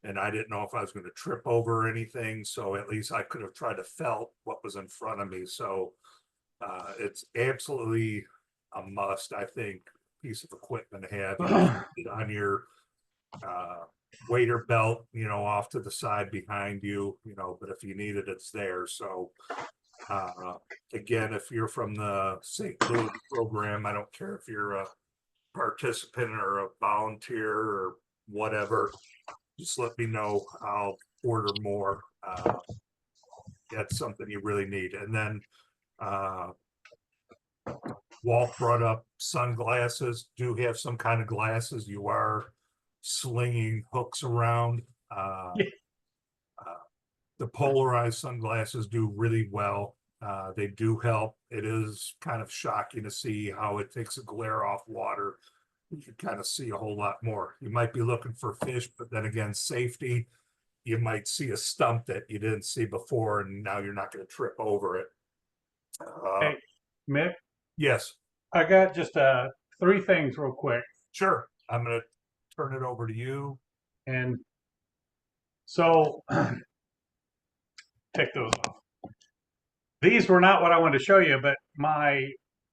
And I didn't know if I was going to trip over anything. So at least I could have tried to felt what was in front of me. So it's absolutely a must, I think, piece of equipment to have. You know, on your wader belt, off to the side behind you, but if you need it, it's there. So again, if you're from the St. Louis program, I don't care if you're a participant or a volunteer or whatever, just let me know. I'll order more. That's something you really need. And then Walt brought up sunglasses. Do have some kind of glasses. You are slinging hooks around. The polarized sunglasses do really well. They do help. It is kind of shocking to see how it takes a glare off water. You can kind of see a whole lot more. You might be looking for fish, but then again, safety, you might see a stump that you didn't see before, and now you're not going to trip over it. Hey, Mick, Yes, I got just 3 things real quick. sure. I'm going to turn it over to you. And so take those off. These were not what I wanted to show you, but my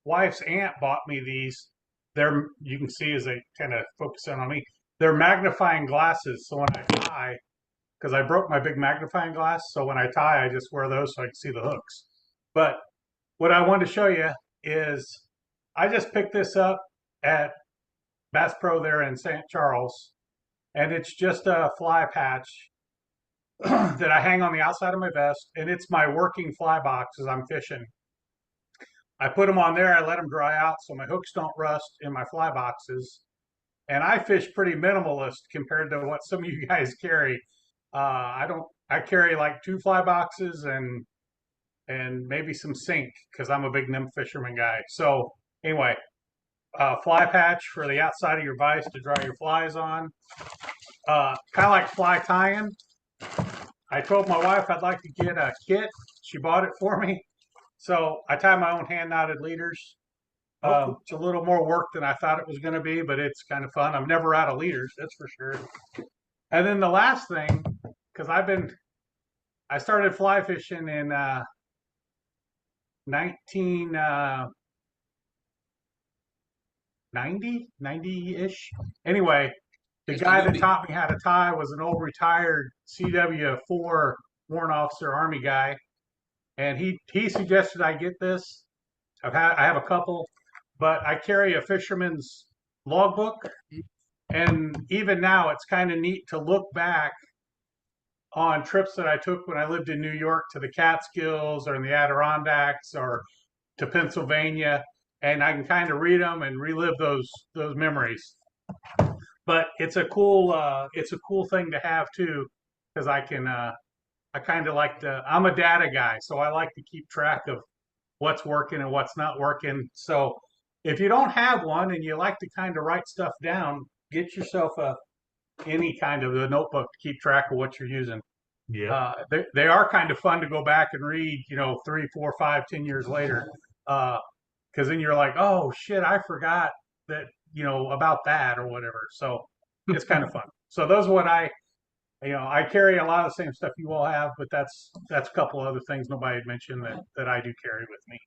wife's aunt bought me these. They're, you can see as they kind of focus in on me, they're magnifying glasses. So when I tie, because I broke my big magnifying glass, so when I tie, I just wear those so I can see the hooks. But what I wanted to show you is I just picked this up at Bass Pro there in St. Charles, and it's just a fly patch that I hang on the outside of my vest, and it's my working fly box as I'm fishing. I put them on there, I let them dry out so my hooks don't rust in my fly boxes. And I fish pretty minimalist compared to what some of you guys carry. I carry like 2 fly boxes and maybe some sink because I'm a big nymph fisherman guy. So anyway, fly patch for the outside of your vise to dry your flies on. Kind of like fly tying. I told my wife I'd like to get a kit. She bought it for me. So I tie my own hand knotted leaders. It's a little more work than I thought it was going to be, but it's kind of fun. I'm never out of leaders, that's for sure. And then the last thing, because I started fly fishing in 90-ish. Anyway, the guy that taught me how to tie was an old retired CW4 warrant officer Army guy. And he suggested I get this. I have a couple, but I carry a fisherman's logbook. And even now, it's kind of neat to look back on trips that I took when I lived in New York to the Catskills or in the Adirondacks or to Pennsylvania, and I can kind of read them and relive those memories. But it's a cool thing to have too, because I kind of like to. I'm a data guy, so I like to keep track of what's working and what's not working. So if you don't have one and you like to kind of write stuff down, get yourself any kind of a notebook to keep track of what you're using. Yeah. They are kind of fun to go back and read, 3, 4, 5, 10 years later. Because then you're like, oh shit, I forgot that, about that or whatever. So it's kind of fun. So those are what I carry a lot of the same stuff you all have, but that's a couple other things nobody had mentioned that I do carry with me.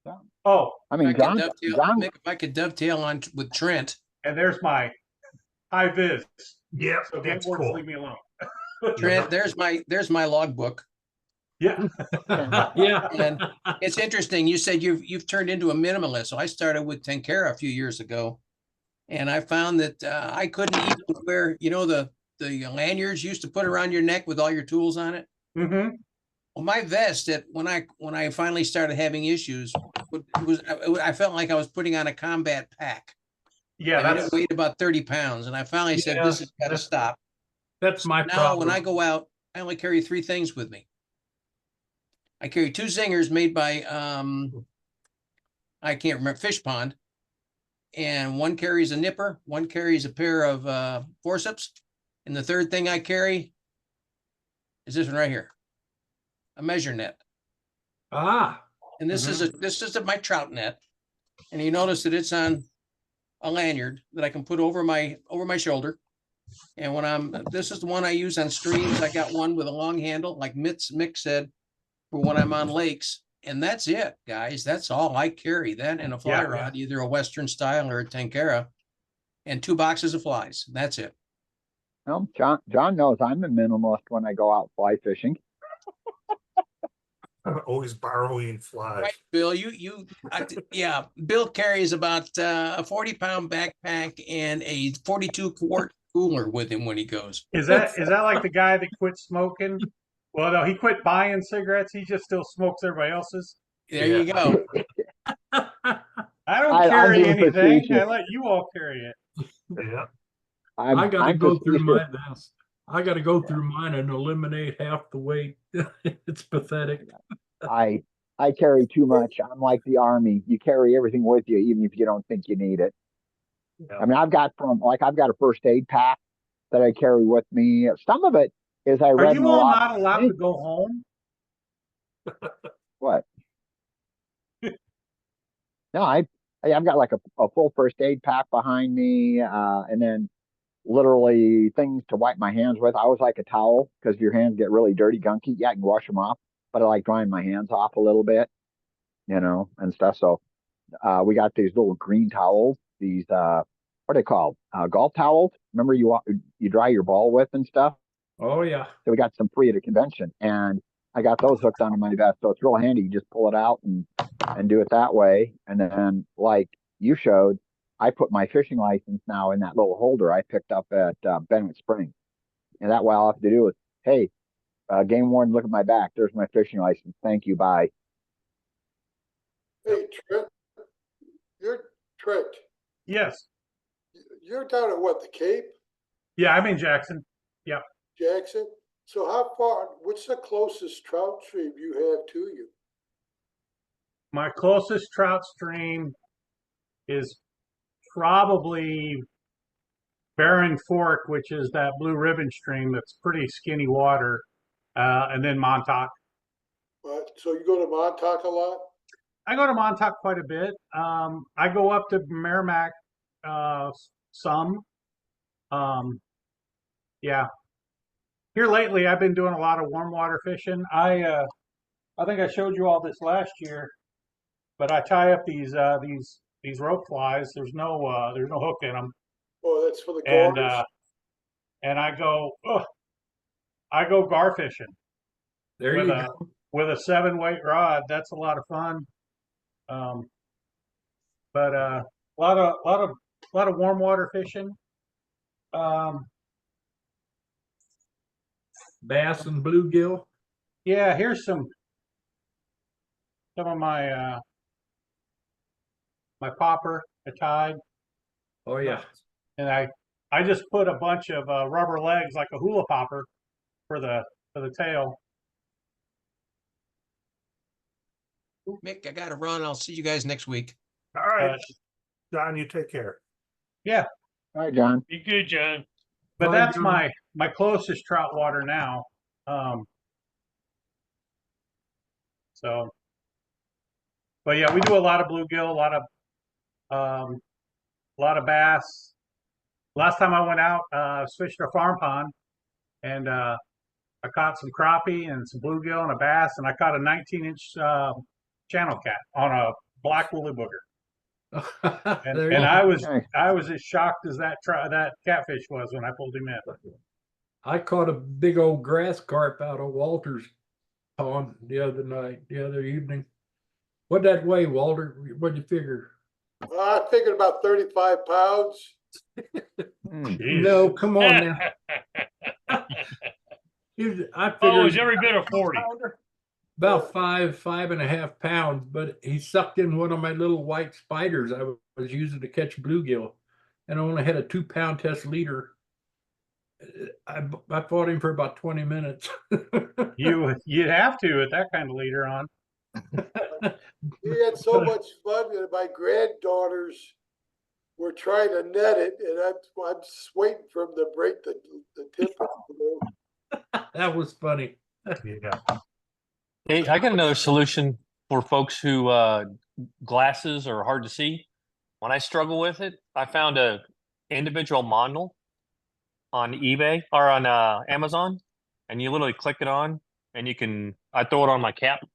Oh, I mean, John, If I could dovetail on with Trent. and there's my high vis. Yeah, So that's skateboards cool. leave me alone. Trent, there's my logbook. Yeah. Yeah. And it's interesting. You said you've turned into a minimalist. So I started with Tenkara a few years ago, And I found that I couldn't even wear, you know, the lanyards you used to put around your neck with all your tools on it. Mm-hmm. Well, my vest, that when I finally started having issues, I felt like I was putting on a combat pack. Yeah, I mean, that's it weighed about 30 pounds, and I finally said, Yeah, "This has got to that's- stop." That's my Now, when problem. I go out, I only carry 3 things with me. I carry 2 zingers made by I can't remember, Fish Pond, and one carries a nipper, one carries a pair of forceps, and the third thing I carry is this one right here, a measure net. Ah, And this is my trout net, and you notice that it's on a lanyard that I can put over my shoulder. And when this is the one I use on streams. I got one with a long handle, like Mick said, for when I'm on lakes. And that's it, guys. That's all I carry. That and a fly rod, either a Western style or a Tenkara, and 2 boxes of flies. That's it. Well, John knows I'm a minimalist when I go out fly fishing. Always borrowing flies. Right, Bill, yeah, Bill carries about a 40-pound backpack and a 42-quart cooler with him when he goes. is that like the guy that quit smoking? Well, no, he quit buying cigarettes. He just still smokes everybody else's. There you go. I don't I'm carry being anything. I facetious. let you all carry it. Yeah. I got to I'm go through my facetious. vest. I got to go through mine and eliminate half the weight. It's pathetic. I carry too much. I'm like the army. You carry everything with you, even if you don't think you need it. Yeah. I mean, I've got a first aid pack that I carry with me. Some of it is I Are read in you a all lot. not allowed to go home? What? No, I've got like a full first aid pack behind me, and then literally things to wipe my hands with. I always like a towel because your hands get really dirty, gunky. Yeah, I can wash them off, but I like drying my hands off a little bit, and stuff. So we got these little green towels. These what are they called? Golf towels. Remember you dry your ball with and stuff. Oh yeah. So we got some free at a convention, and I got those hooked onto my vest. So it's real handy. You just pull it out and do it that way. And then, like you showed, I put my fishing license now in that little holder I picked up at Bennett Springs. And that way all I have to do is, hey, game warden, look at my back. There's my fishing license. Thank you. Bye. Hey, Trent, Yes. you're down at what, the Cape, Yeah, I'm in Jackson. Jackson? So what's the closest trout stream you have to you? My closest trout stream is probably Barren Fork, which is that Blue Ribbon stream that's pretty skinny water, and then Montauk. So you go to Montauk a lot? I go to Montauk quite a bit. I go up to Merrimack some. Yeah. Here lately, I've been doing a lot of warm water fishing. I think I showed you all this last year, but I tie up these rope flies. There's no hook in them, Oh, that's for the and gores? and I go gar fishing There with you a go. with a 7-weight rod. That's a lot of fun. But a lot of warm water fishing. Bass and bluegill. Yeah, here's some of my my popper I tied, Oh yeah. and I just put a bunch of rubber legs like a hula popper for the tail. Mick, I got to run. I'll see you guys next week. All right, John, you take care. Yeah, All right, John. Be good, John. but Bye, that's John. my closest trout water now. So, but yeah, we do a lot of bluegill, a lot of bass. Last time I went out, fished a farm pond, and I caught some crappie and some bluegill and a bass, and I caught a 19-inch channel cat on a black woolly booger. There And you I go. was as shocked as that catfish was when I pulled him in. I caught a big old grass carp out of Walter's pond the other evening. What'd that weigh, Walter? What'd you figure? I figured about 35 pounds. Jeez. No, come on now. I Oh, figured it's every bit of 40. about 5.5 pounds, but he sucked in one of my little white spiders I was using to catch bluegill, and I only had a 2-pound test leader. I fought him for about 20 minutes. You'd have to with that kind of leader on. We had so much fun that my granddaughters were trying to net it, and I'm just waiting for them to break the tip. That was funny. Yeah. Hey, I got another solution for folks who glasses are hard to see. When I struggle with it, I found a individual model on eBay or on Amazon, and you literally click it on, and I throw it on my cap,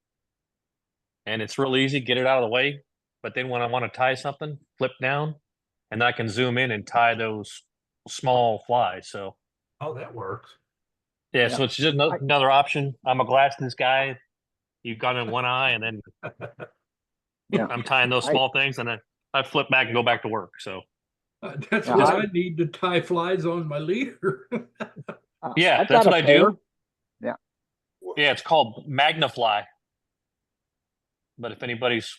and it's real easy. Get it out of the way. But then when I want to tie something, flip down, and then I can zoom in and tie those small flies. So Oh, that works. yeah, so it's just another option. I'm a glassless guy. You've got in one eye, and then Yeah. I'm tying those small things, and then I flip back and go back to work. So That's Yeah, what I need to tie flies on my leader. yeah, I've that's got what a I pair. do. Yeah, it's called Magnafly. But if anybody's,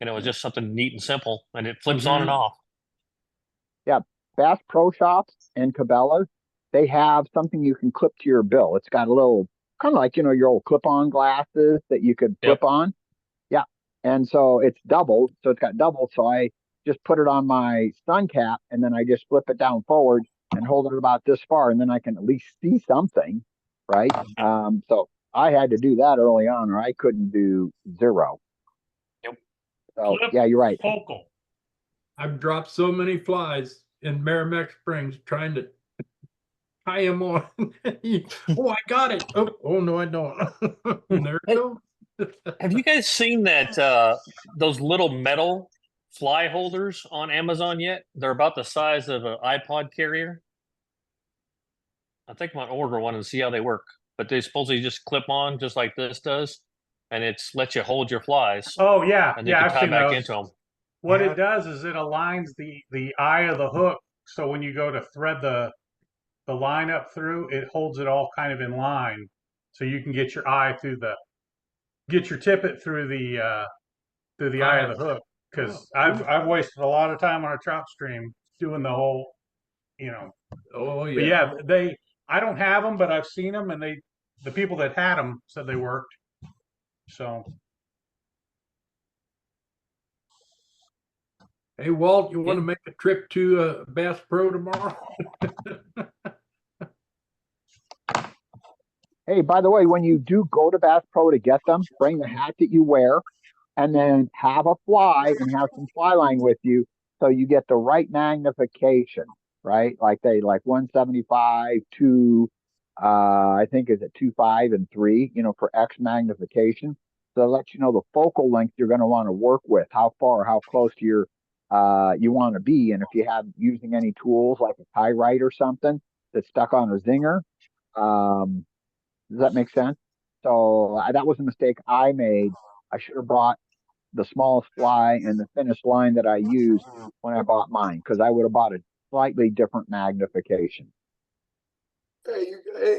it's just something neat and simple, and it flips on and off. Bass Pro Shops and Cabela's, they have something you can clip to your bill. It's got a little, kind of like, your old clip-on glasses that you could flip on. Yeah. And so it's double. So it's got double. So I just put it on my sun cap, and then I just flip it down forward and hold it about this far, and then I can at least see something, right? So I had to do that early on, or I couldn't do zero. Yep. So Flip yeah, you're right. Focal. I've dropped so many flies in Merrimack Springs trying to tie them on. Oh, I got it. Oh no, I don't. There it goes. Have you guys seen that those little metal fly holders on Amazon yet? They're about the size of an iPod carrier. I think I'm gonna order one and see how they work. But they supposedly just clip on just like this does, and it's lets you hold your flies, Oh yeah, and they yeah, can I've tie seen back those. into them. What Yeah. it does is it aligns the eye of the hook, so when you go to thread the line up through, it holds it all kind of in line, so you can get your eye get your tippet through the eye of the hook. Because I've wasted a lot of time on a trout stream doing the whole, Oh But yeah. yeah, I don't have them, but I've seen them, and the people that had them said they worked. So Hey Walt, you want to make a trip to Bass Pro tomorrow? Hey, by the way, when you do go to Bass Pro to get them, bring the hat that you wear, and then have a fly and have some fly line with you, so you get the right magnification, right? Like 175, 2, I think is it 2.5 and 3, for X magnification. So it lets you know the focal length you're going to want to work with, how far, how close to your you want to be, and if you have using any tools like a tie rite or something that's stuck on a zinger. Does that make sense? So that was a mistake I made. I should have brought the smallest fly and the thinnest line that I used when I bought mine, because I would have bought a slightly different magnification. Hey,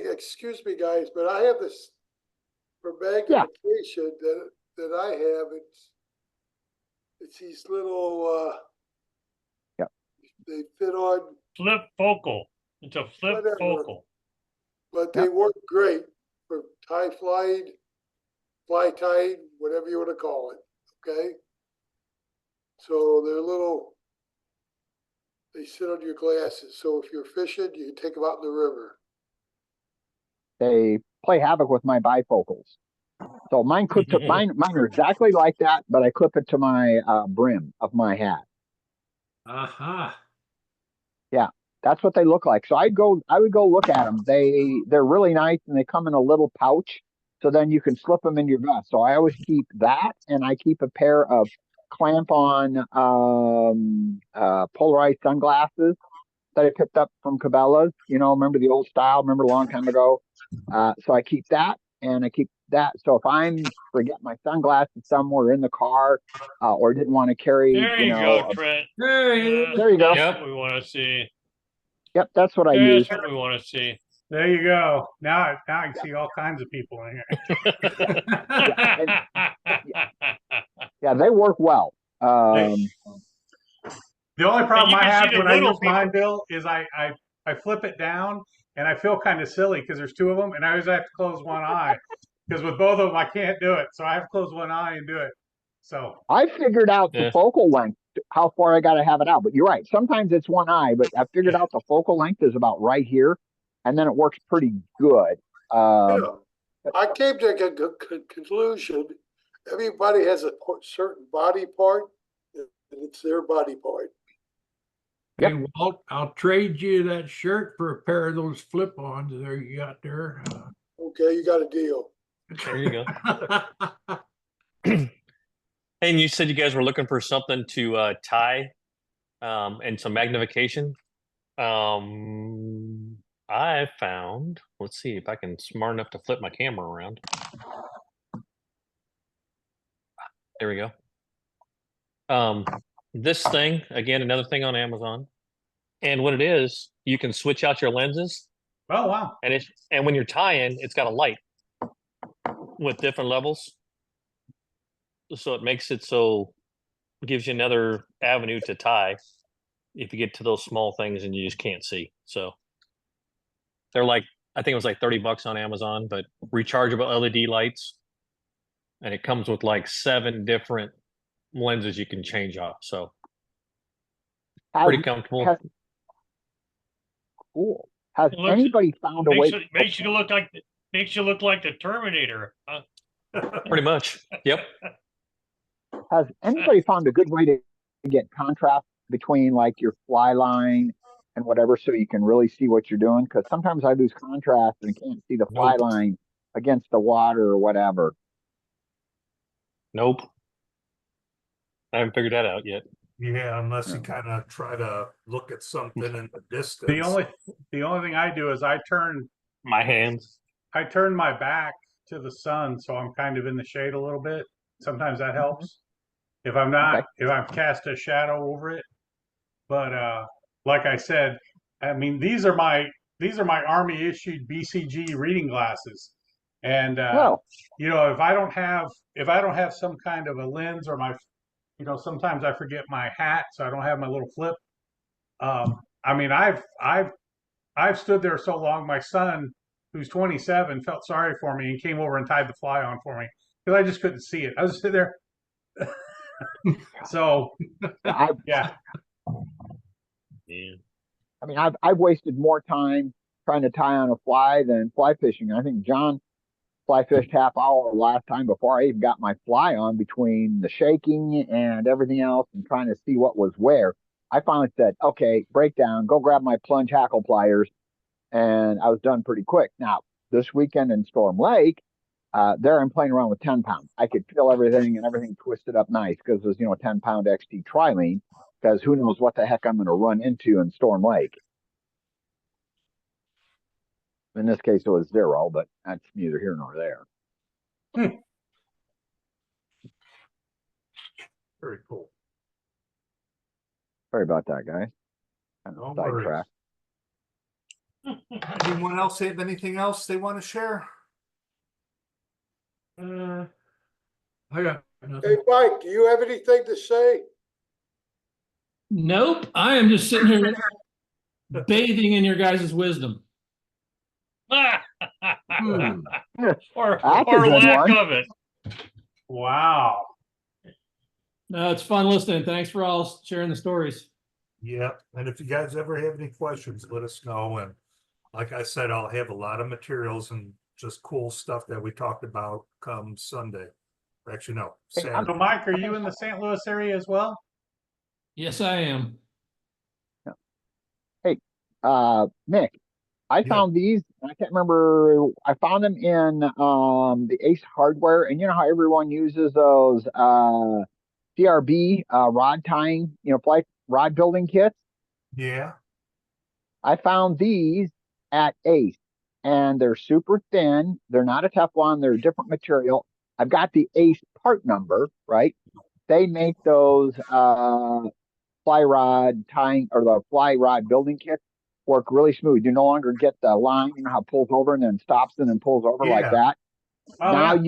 excuse me, guys, but I have this for magnification that I have. It's these little they fit on, Flip Focal. It's a flip Whatever. focal. but they work great for tie flying, fly tying, whatever you want to call it. Okay. So they sit on your glasses. So if you're fishing, you can take them out in the river. They play havoc with my bifocals. So mine are exactly like that, but I clip it to my brim of my hat. Aha. Yeah, that's what they look like. So I would go look at them. They're really nice, and they come in a little pouch, so then you can slip them in your vest. So I always keep that, and I keep a pair of clamp-on polarized sunglasses that I picked up from Cabela's. Remember the old style? Remember a long time ago? So I keep that, and I keep that. So if I'm forget my sunglasses somewhere in the car, or didn't want to carry, There you go, Trent. There he is. there you go. That's what we want to see. Yep, that's what I That's use. what we want to see. There you go. Now I can see all kinds of people in here. Yeah, they work well. The only problem you I can see have the when I little use mine, Bill, is I flip it down and I feel kind of silly because there's two of them and I always have to close one eye because with both of them I can't do it. So I have to close one eye and do it. So I figured out the Yeah. focal length, how far I got to have it out. But you're right. Sometimes it's one eye, but I figured out the focal length is about right here, and then it works pretty good. Yeah. I came to a conclusion, everybody has a certain body part, and it's their body part. Hey, Walt, I'll trade you that shirt for a pair of those flip-ons there you got there. Okay, you got a deal. There you go. And you said you guys were looking for something to tie and some magnification. I found, let's see if I can smart enough to flip my camera around. There we go. This thing, again, another thing on Amazon. And what it is, you can switch out your lenses. oh wow. And when you're tying, it's got a light with different levels. So it makes it so it gives you another avenue to tie if you get to those small things and you just can't see. So they're like, I think it was like $30 on Amazon, but rechargeable LED lights. And it comes with like 7 different lenses you can change off. So pretty comfortable. Cool. Has It looks- anybody found a way? Makes you look like the Terminator. Huh? Pretty much. Yep. Has anybody found a good way to get contrast between like your fly line and whatever, so you can really see what you're doing? Because sometimes I lose contrast and can't see the fly Nope. line against the water or whatever. Nope. I haven't figured that out yet. Yeah, unless you kind of try to look at something in the distance. The only thing I do is I turn My hands. my back to the sun, so I'm kind of in the shade a little bit. Sometimes that helps. If I'm not, Okay. if I've cast a shadow over it. But like I said, I mean these are my Army issued BCG reading glasses, and you know if I don't have some kind of a lens or my, you know, sometimes I forget my hat, so I don't have my little flip. I mean I've stood there so long. My son, who's 27, felt sorry for me and came over and tied the fly on for me because I just couldn't see it. I was sitting there. So I yeah. Yeah. I mean, I've wasted more time trying to tie on a fly than fly fishing. I think John fly fished half hour last time before I even got my fly on, between the shaking and everything else and trying to see what was where. I finally said, okay, break down, go grab my plunge hackle pliers. And I was done pretty quick. Now, this weekend in Storm Lake, there I'm playing around with 10 pounds. I could feel everything and everything twisted up nice because it was, you know, a 10-pound XT trilene, because who knows what the heck I'm going to run into in Storm Lake. In this case, it was 0, but that's neither here nor there. Very cool. Sorry about that, guys. Kind No of worries. sidetrack. Anyone else have anything else they want to share? I got Hey, nothing. Mike, do you have anything to say? Nope, I am just sitting here bathing in your guys' wisdom. Hmm. or That's a good lack one. of it. Wow. No, it's fun listening. Thanks for all sharing the stories. Yeah, and if you guys ever have any questions, let us know. And like I said, I'll have a lot of materials and just cool stuff that we talked about come Sunday. Actually, no, So Saturday. Mike, are you in the St. Louis area as well? Yes, I am. Mick, I Yeah. found these. I can't remember. I found them in the Ace Hardware, and you know how everyone uses those CRB rod tying, you know, flight rod building kits. Yeah, I found these at Ace, and they're super thin. They're not a Teflon. They're a different material. I've got the ACE part number, right? They make those fly rod tying or the fly rod building kits work really smooth. You no longer get the line, you know how it pulls over and then stops and then pulls over like Yeah. that. Oh, Now yeah.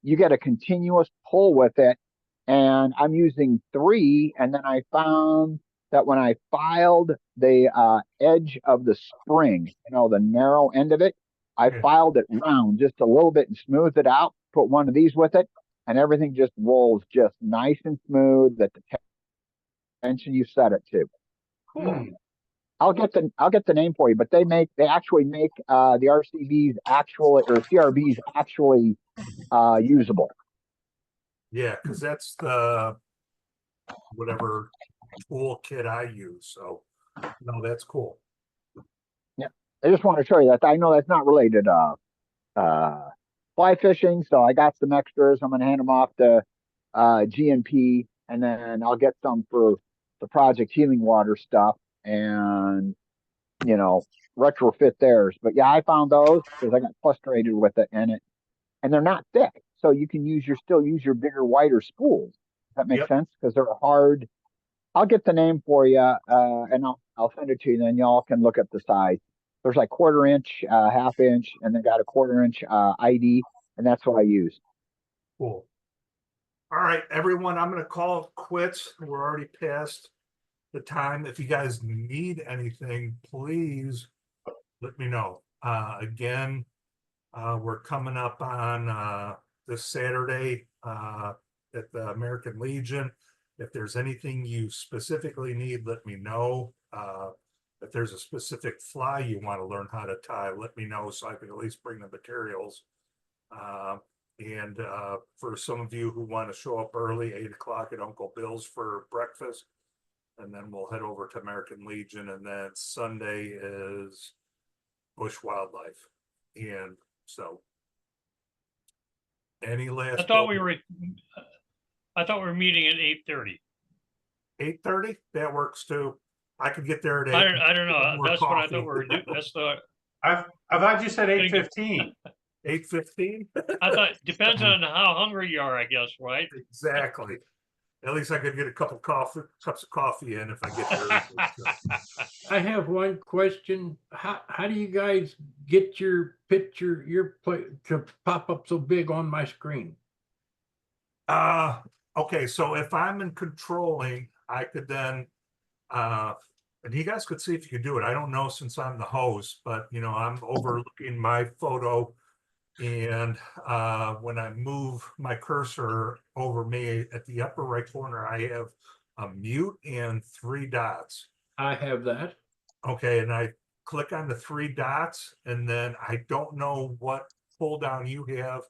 you get a continuous pull with it, and I'm using 3. And then I found that when I filed the edge of the spring, you know, the narrow end of it, I Yeah. filed it round just a little bit and smoothed it out. Put one of these with it, and everything just rolls just nice and smooth at the tension you set it to. Hmm. I'll get the name for you, but they actually make the RCBs actually or CRBs actually usable. Yeah, because that's the whatever toolkit I use. So no, that's cool. Yeah, I just want to show you that. I know that's not related fly fishing, so I got some extras. I'm going to hand them off to GNP, and then I'll get some for the Project Healing Water stuff, and you know, retrofit theirs. But yeah, I found those because I got frustrated with it, and they're not thick, so you can still use your bigger, wider spools. Does that make Yep. sense? Because they're hard. I'll get the name for you, and I'll send it to you. Then y'all can look at the size. There's like 1/4 inch, 1/2 inch, and then got a 1/4 inch ID, and that's what I use. Cool. All right, everyone, I'm going to call it quits. We're already past the time. If you guys need anything, please let me know. Again, we're coming up on this Saturday at the American Legion. If there's anything you specifically need, let me know. If there's a specific fly you want to learn how to tie, let me know so I can at least bring the materials. And for some of you who want to show up early, 8 o'clock at Uncle Bill's for breakfast, and then we'll head over to American Legion, and then Sunday is Bush Wildlife. And so, any last? I thought we were meeting at 8:30. 8:30? That works too. I could get there at 8. I don't know. More That's what I coffee. thought we were doing. That's the I thought you said 8:15. 8:15? I thought depends on how hungry you are, I guess, right? Exactly. At least I could get a cups of coffee in if I get there. I have one question. How do you guys get your picture, your play to pop up so big on my screen? Okay, so if I'm in controlling, I could then and you guys could see if you could do it. I don't know since I'm the host, but you know, I'm overlooking my photo, and when I move my cursor over me at the upper right corner, I have a mute and 3 dots. I have that. Okay, and I click on the 3 dots, and then I don't know what pull down you have,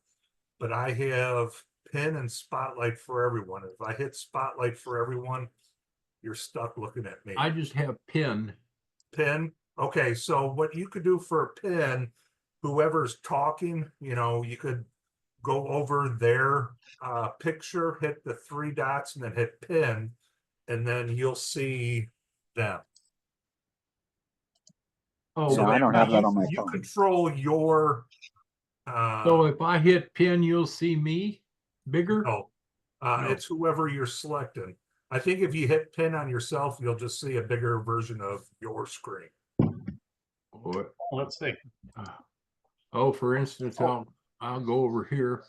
but I have pin and spotlight for everyone. If I hit spotlight for everyone, you're stuck looking at me. I just have pin. Pin. Okay, so what you could do for a pin, whoever's talking, you know, you could go over their picture, hit the 3 dots, and then hit pin, and then you'll see them. Oh, Yeah, I don't have that on my You phone. control your. So if I hit pin, you'll see me bigger? No, No. it's whoever you're selecting. I think if you hit pin on yourself, you'll just see a bigger version of your screen. What? Let's see. Oh, for instance, I'll go over here.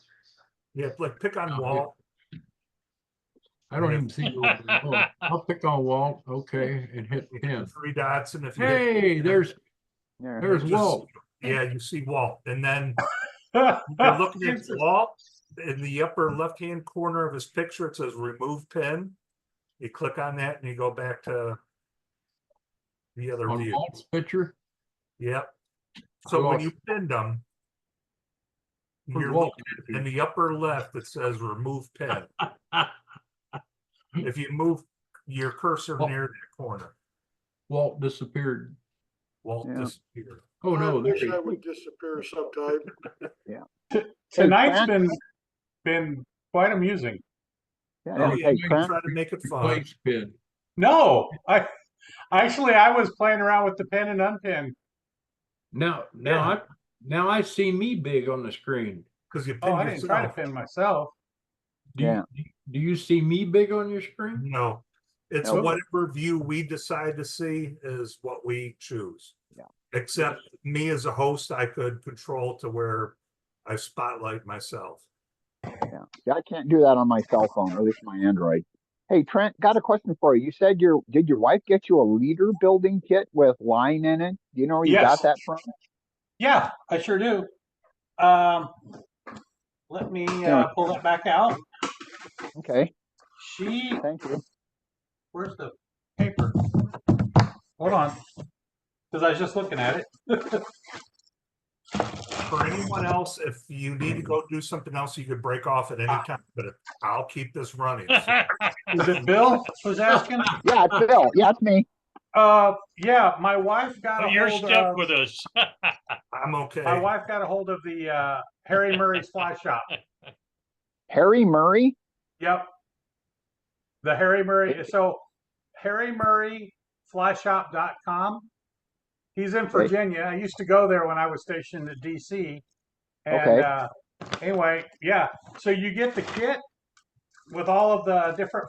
Yeah, like pick on Oh, Walt. I don't even see. Oh, I'll pick on Walt. Okay, and hit You hit pin. the 3 dots, and if you Hey, hit, there's Yeah. just- Walt. Yeah, you see Walt, and then you're looking at Walt in the upper left-hand corner of his picture. It says "Remove Pin." You click on that, and you go back to the other On view. Walt's picture. Yep. So when you pinned them, Where's you're Walt? looking in the upper left. It says "Remove Pin." If you move your cursor Walt. near that corner, Walt disappeared. Walt Yeah. disappeared. Oh I no, there wish he I would disappear sometime. Tonight's Hey, Trent? been quite amusing. Yeah, Oh, yeah. yeah, Hey, you Trent. try to make it fun. replace pin. No, I was playing around with the pin and unpin. Now Yeah. I see me big on the screen. Cause you Oh, pinned I didn't try to yourself. pin myself. Do you see me big on your screen? No, it's Nope. whatever view we decide to see is what we choose. Yeah. Except me as a host, I could control to where I spotlight myself. Yeah, I can't do that on my cell phone, or at least my Android. Hey, Trent, got a question for you. You said did your wife get you a leader building kit with line in it? Do you know where you Yes. got that from? Yeah, I sure do. Let me Yeah. pull that back out. Okay, She, thank you. where's the paper? Hold on, because I was just looking at it. For anyone else, if you need to go do something else, you could break off at any time, but I'll keep this running. So, Is it Bill was asking? Yeah, it's Bill. Yeah, it's me. Yeah, my wife got a You're hold stuck of. with us. I'm okay. My wife got a hold of the Harry Murray's Fly Shop. Harry Murray. Yep. The Harry Murray. So harrymurrayflyshop.com. He's in Virginia. I used to go there when I was stationed at DC. And Okay. anyway, yeah. So you get the kit with all of the different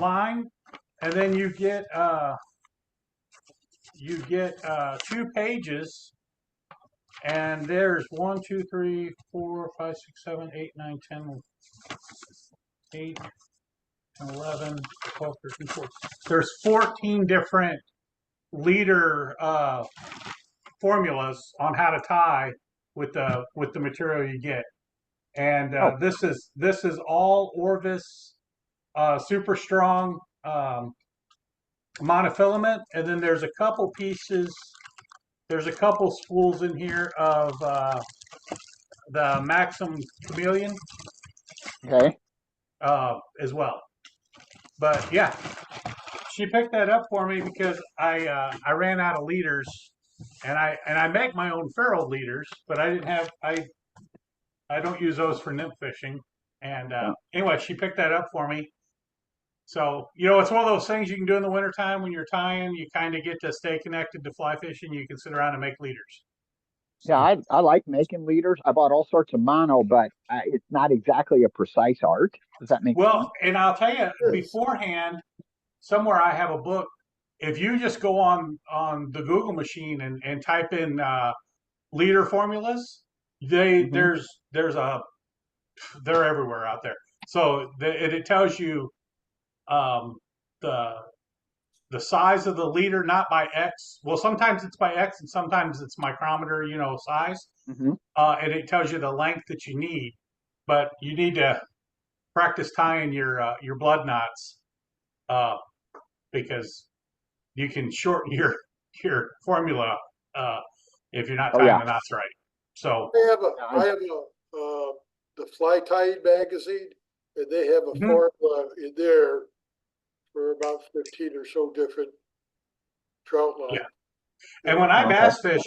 line, and then you get 2 pages, and there's 1, 2, 3, 4, 5, 6, 7, 8, 9, 10, 8, 11, 12, 13, 14. There's 14 different leader formulas on how to tie with the material you get, and this is all Orvis super strong monofilament, and then there's a couple pieces. There's a couple spools in here of the Maxim Chameleon Okay. as well. But yeah, she picked that up for me because I ran out of leaders, and I make my own ferrule leaders, but I didn't have I don't use those for nymph fishing. And Yeah. anyway, she picked that up for me. So, it's one of those things you can do in the wintertime when you're tying. You kind of get to stay connected to fly fishing. You can sit around and make leaders. Yeah, I like making leaders. I bought all sorts of mono, but it's not exactly a precise art. Does that make sense? Well, and I'll tell you, beforehand, somewhere I have a book. If you just go on the Google machine and type in leader formulas, Mhm. they're everywhere out there. So it tells you the size of the leader, not by X. Well, sometimes it's by X, and sometimes it's micrometer, size. Mhm. And it tells you the length that you need. But you need to practice tying your blood knots because you can shorten your formula if you're not Oh, tying yeah. the knots right. So I have the Fly Tying magazine, and they have a Mhm. formula in there for about 15 or so different trout lines. Yeah. And when I Okay. bass fish,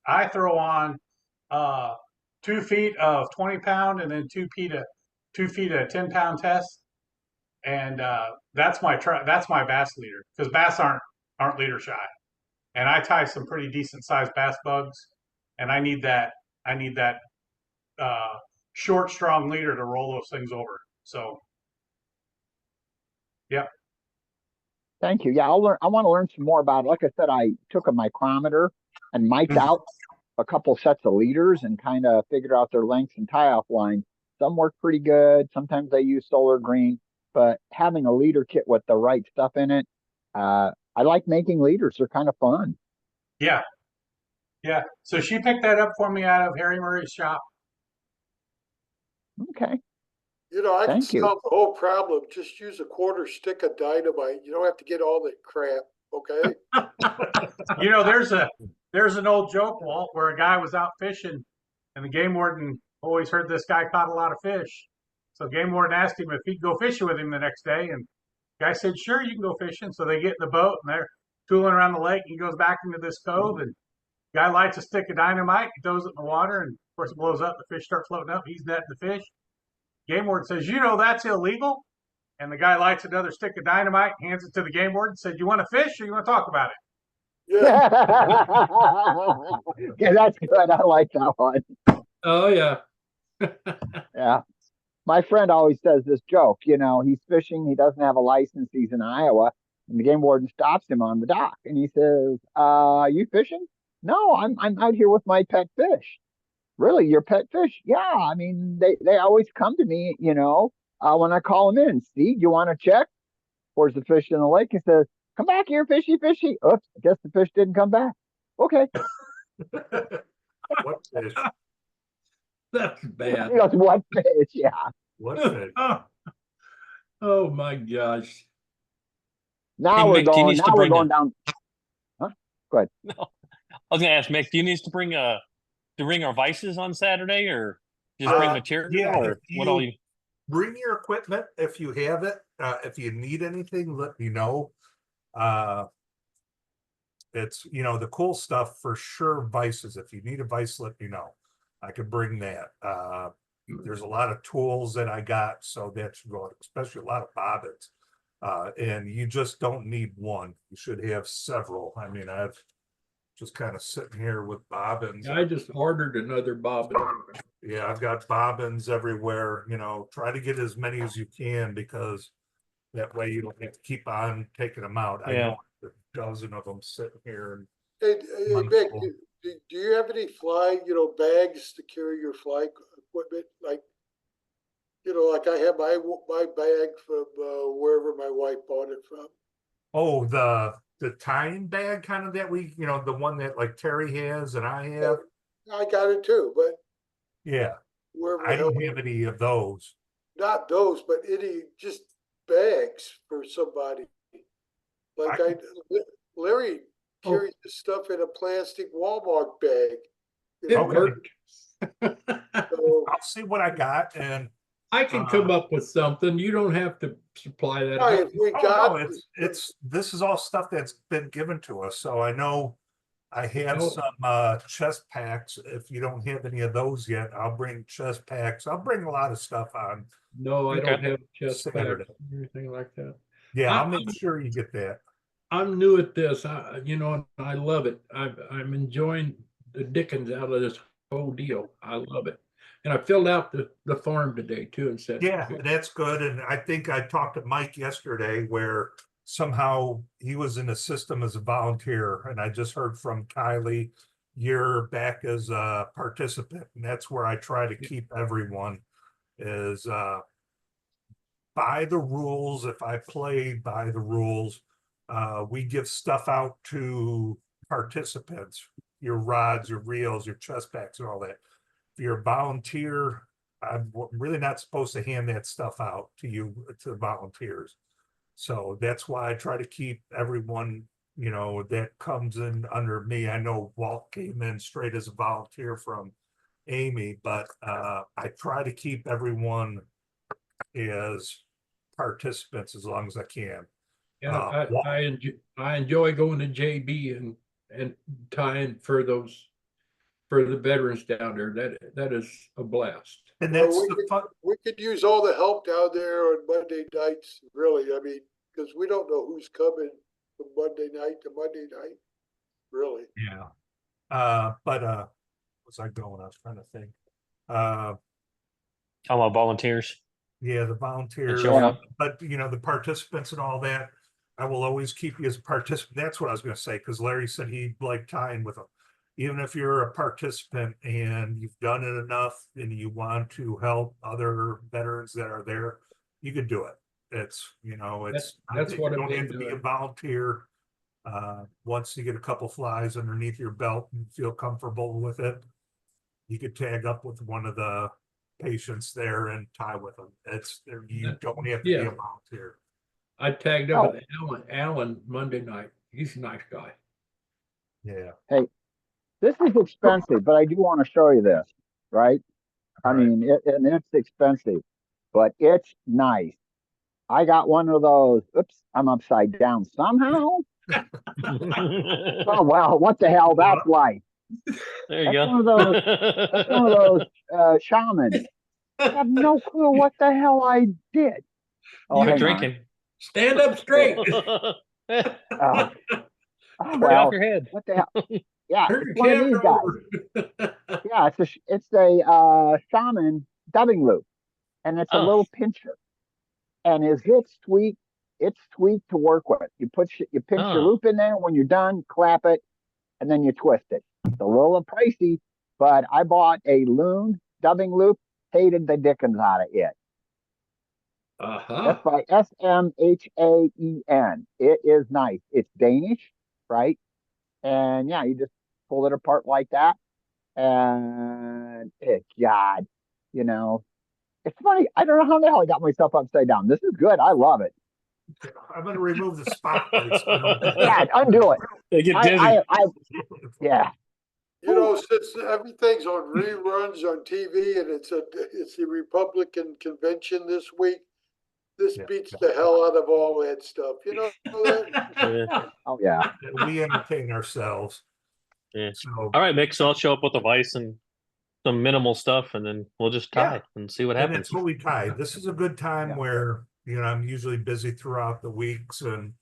I throw on 2 feet of 20-pound and then 2 feet of 10-pound test, and that's my bass leader, because bass aren't leader shy, and I tie some pretty decent sized bass bugs, and I need that short, strong leader to roll those things over. So, yep. Thank you. Yeah, I want to learn some more about it. Like I said, I took a micrometer and mic'd out a couple sets of leaders and kind of figured out their lengths and tie-off lines. Some work pretty good. Sometimes I use solar green, but having a leader kit with the right stuff in it, I like making leaders. They're kind of fun. Yeah. Yeah. So she picked that up for me out of Harry Murray's shop. Okay. I can Thank you. solve the whole problem. Just use a quarter stick of dynamite. You don't have to get all that crap, okay? There's an old joke, Walt, where a guy was out fishing, and the game warden always heard this guy caught a lot of fish. So game warden asked him if he'd go fishing with him the next day, and the guy said, "Sure, you can go fishing." So they get in the boat and they're tooling around the lake. He goes back into this cove, and the guy lights a stick of dynamite, he throws it in the water, and of course it blows up. The fish start floating up. He's netting the fish. Game warden says, "That's illegal." And the guy lights another stick of dynamite, hands it to the game warden, said, "You want to fish or you want to talk about it?" Yeah, Yeah, that's good. I like that one. Oh, yeah. Yeah. My friend always says this joke, he's fishing, he doesn't have a license, he's in Iowa, and the game warden stops him on the dock and he says, you fishing? No, I'm out here with my pet fish. Really, your pet fish? Yeah, I mean, they always come to me, when I call them in. Steve, you want to check? Pours the fish in the lake and says, come back here, fishy, fishy. Oops, I guess the fish didn't come back. Okay. What fish? That's He bad. goes, what fish? Yeah. What fish? Oh, my gosh. Now Hey, we're Mick, do you going, need to now we're bring going down. Huh? Go ahead. No, I was gonna ask Mick, do you need to bring our vices on Saturday, or just bring material, Yeah, or if what all you you? bring your equipment if you have it. If you need anything, let me know. It's the cool stuff for sure. Vices. If you need a vice, let me know. I could bring that. There's a lot of tools that I got, so that's going, especially a lot of bobbins. And you just don't need one. You should have several. I mean, I've just kind of sitting here with bobbins. I just ordered another bobbin. Yeah, I've got bobbins everywhere. Try to get as many as you can because that way you don't have to keep on taking them out. I know a dozen of them sitting here. hey, Vic, do you have any fly, bags to carry your fly equipment? Like I have my bag from wherever my wife bought it from. Oh, the tying bag kind of that the one that like Terry has and I have. I got it too, but Yeah, wherever I the hell, don't have any of those. not those, but any just bags for somebody. Like Larry carries his stuff in a plastic Walmart bag. It Okay. worked. So, I'll see what I got and I can come up with something. You don't have to supply that. right, if we oh got no, it's this is all stuff that's been given to us. So I know I have Oh. some chest packs. If you don't have any of those yet, I'll bring chest packs. I'll bring a lot of stuff on. No, I don't have chest packs Saturday. or anything like that. Yeah, I'll I'm- make sure you get that. I'm new at this. I love it. I'm enjoying the dickens out of this whole deal. I love it. And I filled out the form today too and said, Yeah, that's good. And I think I talked to Mike yesterday where somehow he was in the system as a volunteer. And I just heard from Kylie, you're back as a participant. And that's where I try to keep everyone is by the rules. If I play by the rules, we give stuff out to participants, your rods, your reels, your chest packs and all that. If you're a volunteer, I'm really not supposed to hand that stuff out to you, to the volunteers. So that's why I try to keep everyone, that comes in under me. I know Walt came in straight as a volunteer from Amy, but I try to keep everyone as participants as long as I can. yeah, I enjoy going to JB and tying for the veterans down there. That is a blast. And well, that's the fun. we could use all the help down there on Monday nights, really. I mean, because we don't know who's coming from Monday night to Monday night, really. Yeah. But what's I going? I was trying to think. Talking about volunteers. Yeah, the volunteers, showing up. but the participants and all that, I will always keep you as a participant. That's what I was going to say, because Larry said he liked tying with them. Even if you're a participant and you've done it enough and you want to help other veterans that are there, you could do it. It's, That's what you I've don't been have to be a doing. volunteer. Once you get a couple flies underneath your belt and feel comfortable with it, you could tag up with one of the patients there and tie with them. You don't have to be a volunteer. I tagged up with Alan Monday night. He's a nice guy. Yeah. Hey, this is expensive, but I do want to show you this, right? I mean, it's expensive, but it's nice. I got one of those. Oops, I'm upside down somehow. Oh, well, what the hell? That's life. There you That's go. That's one of those shamans. I have no clue what the hell I did. Oh, You're hang drinking. Stand up straight. on. Oh, Get off well, your head. what the hell? Yeah, Turn it's the one of these camera guys. over. Yeah, it's a shaman dubbing loop, and it's a Oh, little pincher, and his hit's sweet. It's sweet to work with. You pinch your oh. loop in there. When you're done, clap it, and then you twist it. It's a little pricey, but I bought a loon dubbing loop. Hated the dickens out of it. That's Uh-huh. by SMHAEN. It is nice. It's Danish, right? And yeah, you just pull it apart like that. And God, you know, it's funny. I don't know how the hell I got myself upside down. This is good. I love it. I'm gonna remove the spotlights. You know. Yeah, undo it. They get dizzy. Yeah. You know, since everything's on reruns on TV and it's the Republican convention this week, this Yeah. beats the hell out of all that stuff. You know that? Yeah. Oh yeah. We entertain ourselves. Yeah. So All right, Mick. So I'll show up with a vice and some minimal stuff, and then we'll just tie Yeah. and see what and happens. it's what we tie. This is a good time Yeah. where, you know, I'm usually busy throughout the weeks, and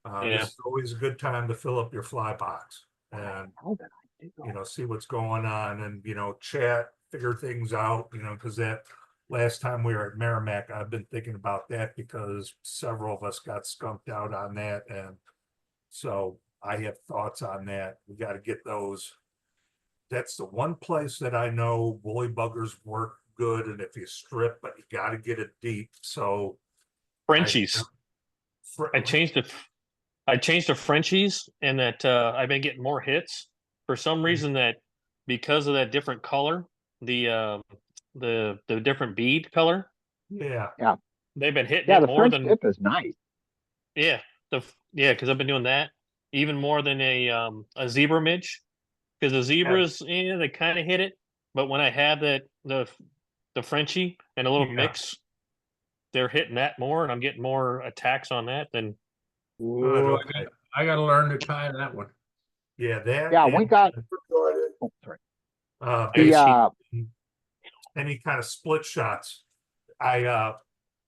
Yeah. this is always a good time to fill up your fly box and, How did I do you know, see what's going on and, you know, chat, figure things out, you know, because that last time we were at Merrimack, I've been thinking about that because several of us got skunked out on that. And so I have thoughts on that. We got to get those. That's the one place that I know woolly buggers work good. And if you strip, but you got to get it deep. So Frenchies. I changed the Frenchies, and that I've been getting more hits for some reason. That because of that different color, the different bead color, Yeah. they've been hitting Yeah, it the more French than dip is nice. yeah because I've been doing that even more than a zebra midge, because the zebras they kind of hit it, but when I have the Frenchie and a little Yeah. mix, they're hitting that more, and I'm getting more attacks on that than. Whoa, Okay. I gotta learn to tie that one. Yeah, that. Yeah, we and, got. Got it. Oh, sorry. uh, I gotta The any kind of split shots. I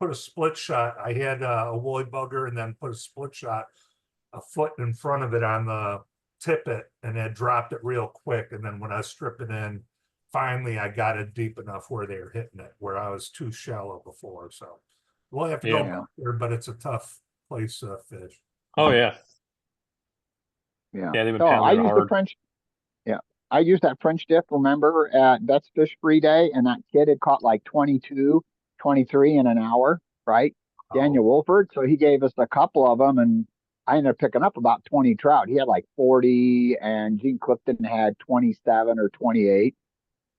put a split shot. I had a woolly bugger and then put a split shot a foot in front of it on the tippet, and then dropped it real quick. And then when I was stripping in, finally I got it deep enough where they were hitting it, where I was too shallow before. So we'll have to go Yeah. back there, but it's a tough place to fish. Oh yeah, Yeah. they've been So I pounding it used the hard. French. Yeah. I used that French dip, remember, at Bet's Fish Free Day, and that kid had caught like 22, 23 in an hour, right? Daniel Wolford. So he gave us a couple of them, and I ended up picking up about 20 trout. He had like 40, and Gene Clifton had 27 or 28.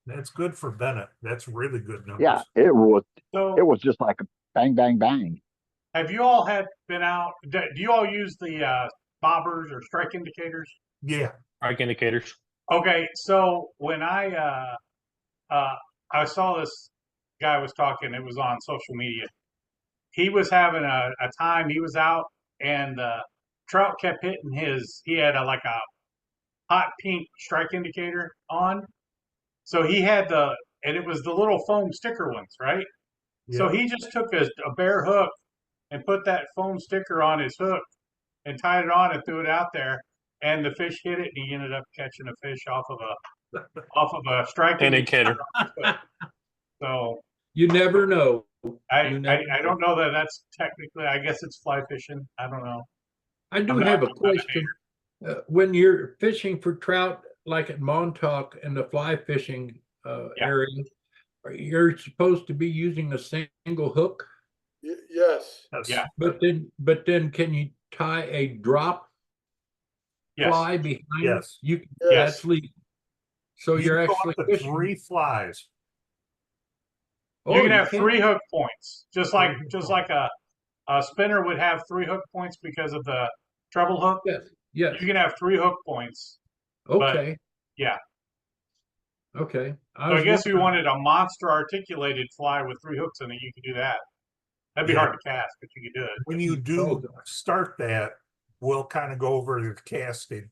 That's good for Bennett. That's really good numbers. Yeah, it was So just like a bang, bang, bang. have you all been out? Do you all use the bobbers or strike indicators? Yeah. Strike indicators. Okay, so when I saw this guy was talking, it was on social media. He was having a time. He was out, and the trout kept hitting his. He had like a hot pink strike indicator on, so he had and it was the little foam sticker ones, right? So Yeah. he just took a bare hook and put that foam sticker on his hook and tied it on and threw it out there, and the fish hit it, and he ended up catching a fish off of a strike Indicator. So You never know. I You never don't know that that's technically. I guess it's fly fishing. I don't know. I do I'm not- have a I'm not a question. When you're fishing for trout, like at Montauk and the fly fishing Yeah. area, you're supposed to be using a single hook, Yes. Yeah. but then can you tie a drop Yes. fly behind? Yes. You can Yes. actually. So You you're can go actually up to fishing. 3 flies. Oh, You can have can? 3 hook points, just like Three hook a spinner would have 3 hook points because of the treble hook. Yes. Yes. You can have 3 hook points. Okay. yeah. Okay. So I guess if you wanted a monster articulated fly with 3 hooks in it, you could do that. That'd be Yeah. hard to cast, but you could do it. When you do Oh. start that, we'll kind of go over the casting.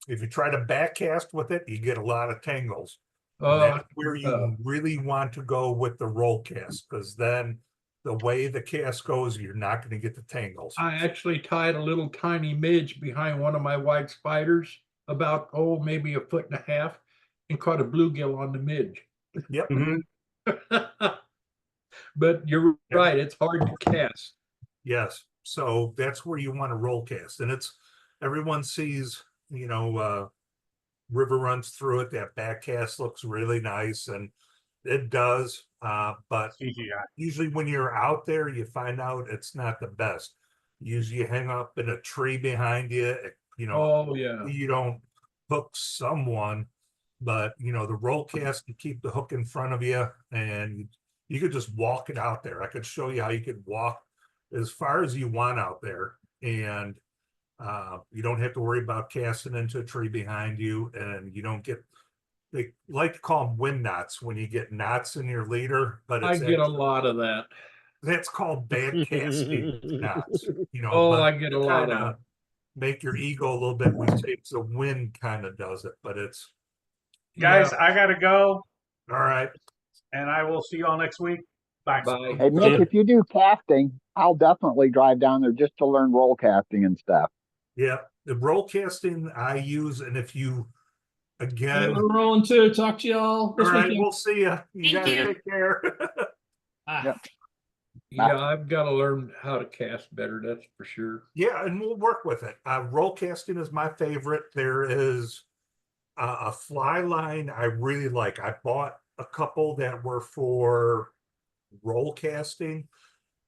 If you try to back cast with it, you get a lot of tangles. And that's where you really want to go with the roll cast, because then the way the cast goes, you're not going to get the tangles. I actually tied a little tiny midge behind one of my white spiders, about, oh, maybe 1.5 feet, and caught a bluegill on the midge. Yep. Mhm. But you're right, it's hard to cast. Yes. So that's where you want to roll cast. And it's, everyone sees, river runs through it. That back cast looks really nice, and it does. But CGI. usually when you're out there, you find out it's not the best. Usually you hang up in a tree behind you, Oh, yeah. you don't hook someone, but the roll cast, you keep the hook in front of you, and you could just walk it out there. I could show you how you could walk as far as you want out there, and you don't have to worry about casting into a tree behind you, and you don't get, they like to call them wind knots when you get knots in your leader, but I it's get a actually, lot of that. that's called bad casting knots, Oh, but I get a lot of kinda that. make your ego a little bit. We say it's the wind kind of does it, but it's Guys, Yeah. I gotta go, all right. and I will see you all next week. Bye. Bye. Hey, Mick, Yeah. if you do casting, I'll definitely drive down there just to learn roll casting and stuff. Yeah, the roll casting I use, and if you Hey, again, we're rolling too. Talk to y'all this all right, weekend. we'll see you. You Thank guys you. take care. Ah. Yep. Yeah, I've got to learn how to cast better, that's for sure. Yeah, and we'll work with it. Roll casting is my favorite. There is a fly line I really like. I bought a couple that were for roll casting,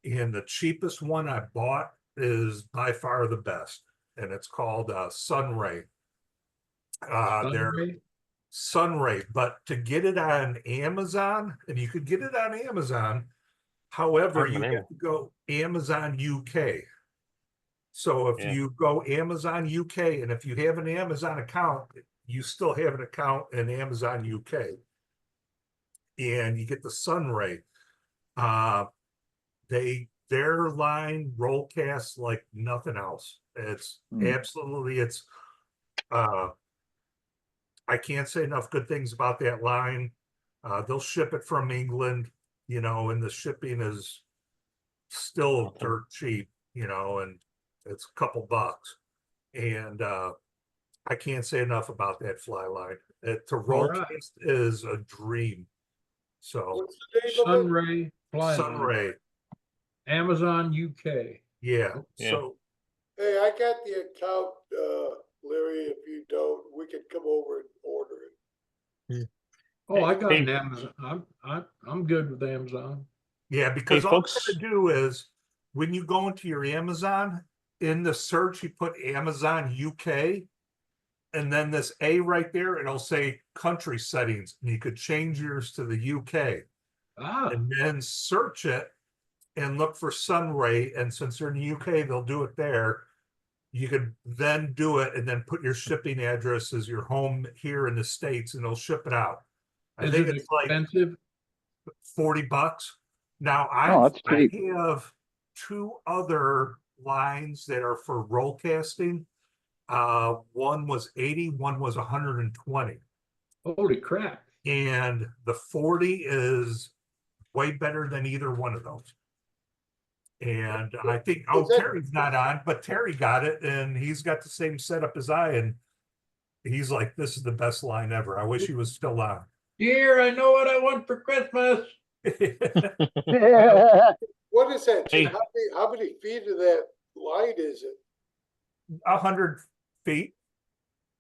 and the cheapest one I bought is by far the best, and it's called Sunray. They're Sunray? Sunray, but to get it on Amazon, and you could get it on Amazon, however, Hard you name. have to go Amazon UK. So if Yeah. you go Amazon UK, and if you have an Amazon account, you still have an account in Amazon UK, and you get the Sunray. Their line roll casts like nothing else. It's absolutely, it's I can't say enough good things about that line. They'll ship it from England, and the shipping is still dirt cheap, and it's a couple bucks. And I can't say enough about that fly line. To roll right. cast is a dream. So What's the name of it? Sunray Fly Line, Sunray, Amazon UK. yeah. Yeah. So Hey, I got the account, Larry, if you don't, we could come over and order it. Oh, I got Hey. an Amazon. I'm good with Amazon. yeah, because Hey, all folks. you're gonna do is when you go into your Amazon, in the search, you put Amazon UK, and then this A right there, it'll say country settings, and you could change yours to the UK, Ah, and then search it and look for Sunray. And since they're in the UK, they'll do it there. You could then do it and then put your shipping address as your home here in the States, and they'll ship it out. I is think it it's like expensive? $40. Now Oh, that's I cheap. have two other lines that are for roll casting. One was 80, one was 120. Holy crap. And the 40 is way better than either one of those. And I think, Is that- Terry's not on, but Terry got it, and he's got the same setup as I, and he's like, this is the best line ever. I wish he was still on. Here, I know what I want for Christmas. What is that, Jim? Hey. How many feet of that line is it? 100 feet.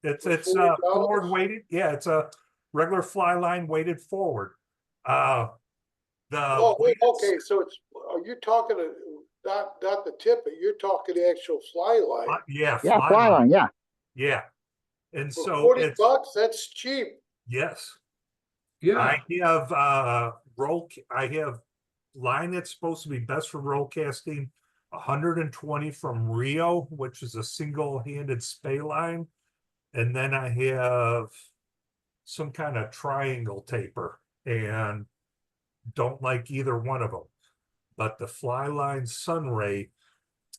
It's $40? forward weighted. Yeah, it's a regular fly line weighted forward. Oh, okay, so it's, are you talking, not the tip, but you're talking the actual fly line? Yeah, Yeah, fly line, yeah. Yeah. And For so $40, it's, that's cheap. yes. Yeah, I have I have line that's supposed to be best for roll casting, 120 from Rio, which is a single-handed spay line. And then I have some kind of triangle taper, and don't like either one of them. But the fly line Sunray,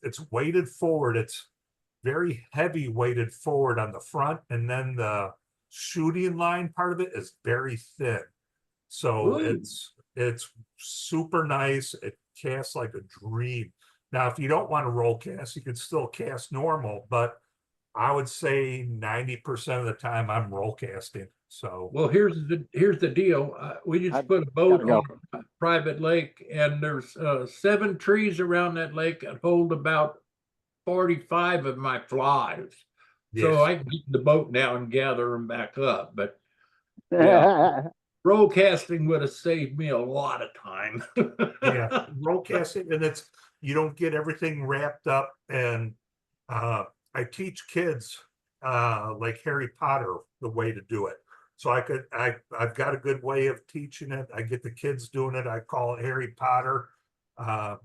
it's weighted forward. It's very heavy weighted forward on the front, and then the shooting line part of it is very thin. So Ooh. it's super nice. cast like a dream. Now, if you don't want to roll cast, you can still cast normal, but I would say 90% of the time I'm roll casting. So Well, here's the deal. We just I've put a boat gotta go. on a private lake, and there's 7 trees around that lake that hold about 45 of my flies. So yes. I can get the boat down and gather them back up. But yeah, roll casting would have saved me a lot of time. Yeah, roll casting, and it's you don't get everything wrapped up. And I teach kids like Harry Potter the way to do it. So I've got a good way of teaching it. I get the kids doing it. I call it Harry Potter.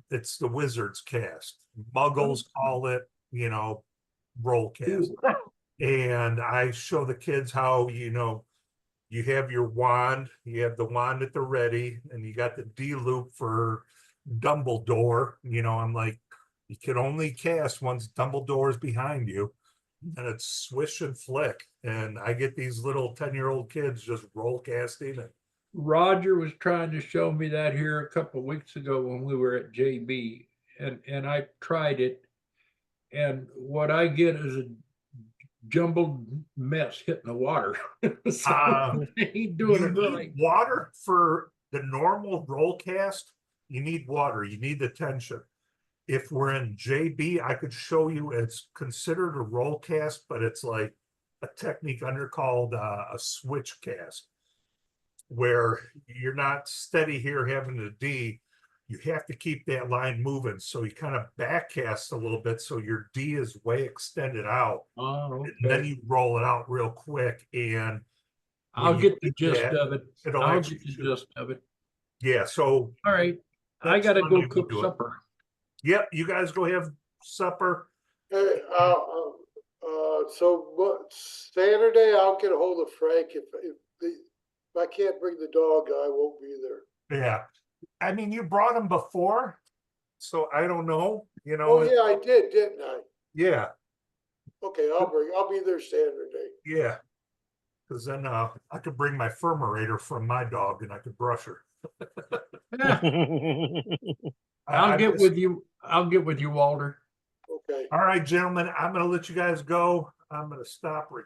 It's the wizard's cast. Muggles call it, roll cast. And I show the kids how, you have your wand, you have the wand at the ready, and you got the D loop for Dumbledore. I'm like, you can only cast once Dumbledore's behind you, and it's swish and flick. And I get these little 10-year-old kids just roll casting. And Roger was trying to show me that here a couple of weeks ago when we were at JB, and I tried it, and what I get is a jumbled mess hitting the water. So I ain't doing you it need right. water for the normal roll cast. You need water. You need the tension. If we're in JB, I could show you. It's considered a roll cast, but it's like a technique under called a switch cast, where you're not steady here having a D. You have to keep that line moving. So you kind of back cast a little bit so your D is way extended out. Oh, And then okay. you roll it out real quick. And when I'll you get the do gist that, of it. it'll I'll actually get the shoot. gist of it. Yeah, so All right. I that's gotta one go way we cook do it. supper. Yep, you guys go have supper. Hey, so what, Saturday, I'll get a hold of Frank. If I can't bring the dog, I won't be there. Yeah. I mean, you brought them before, so I don't know, Oh, yeah, I did, didn't I? Yeah, Okay, I'll be there Saturday. yeah. Because then I could bring my Firmerator from my dog and I could brush her. I'll get with you. I'll get with you, Walter. Okay. All right, gentlemen, I'm going to let you guys go. I'm going to stop recording.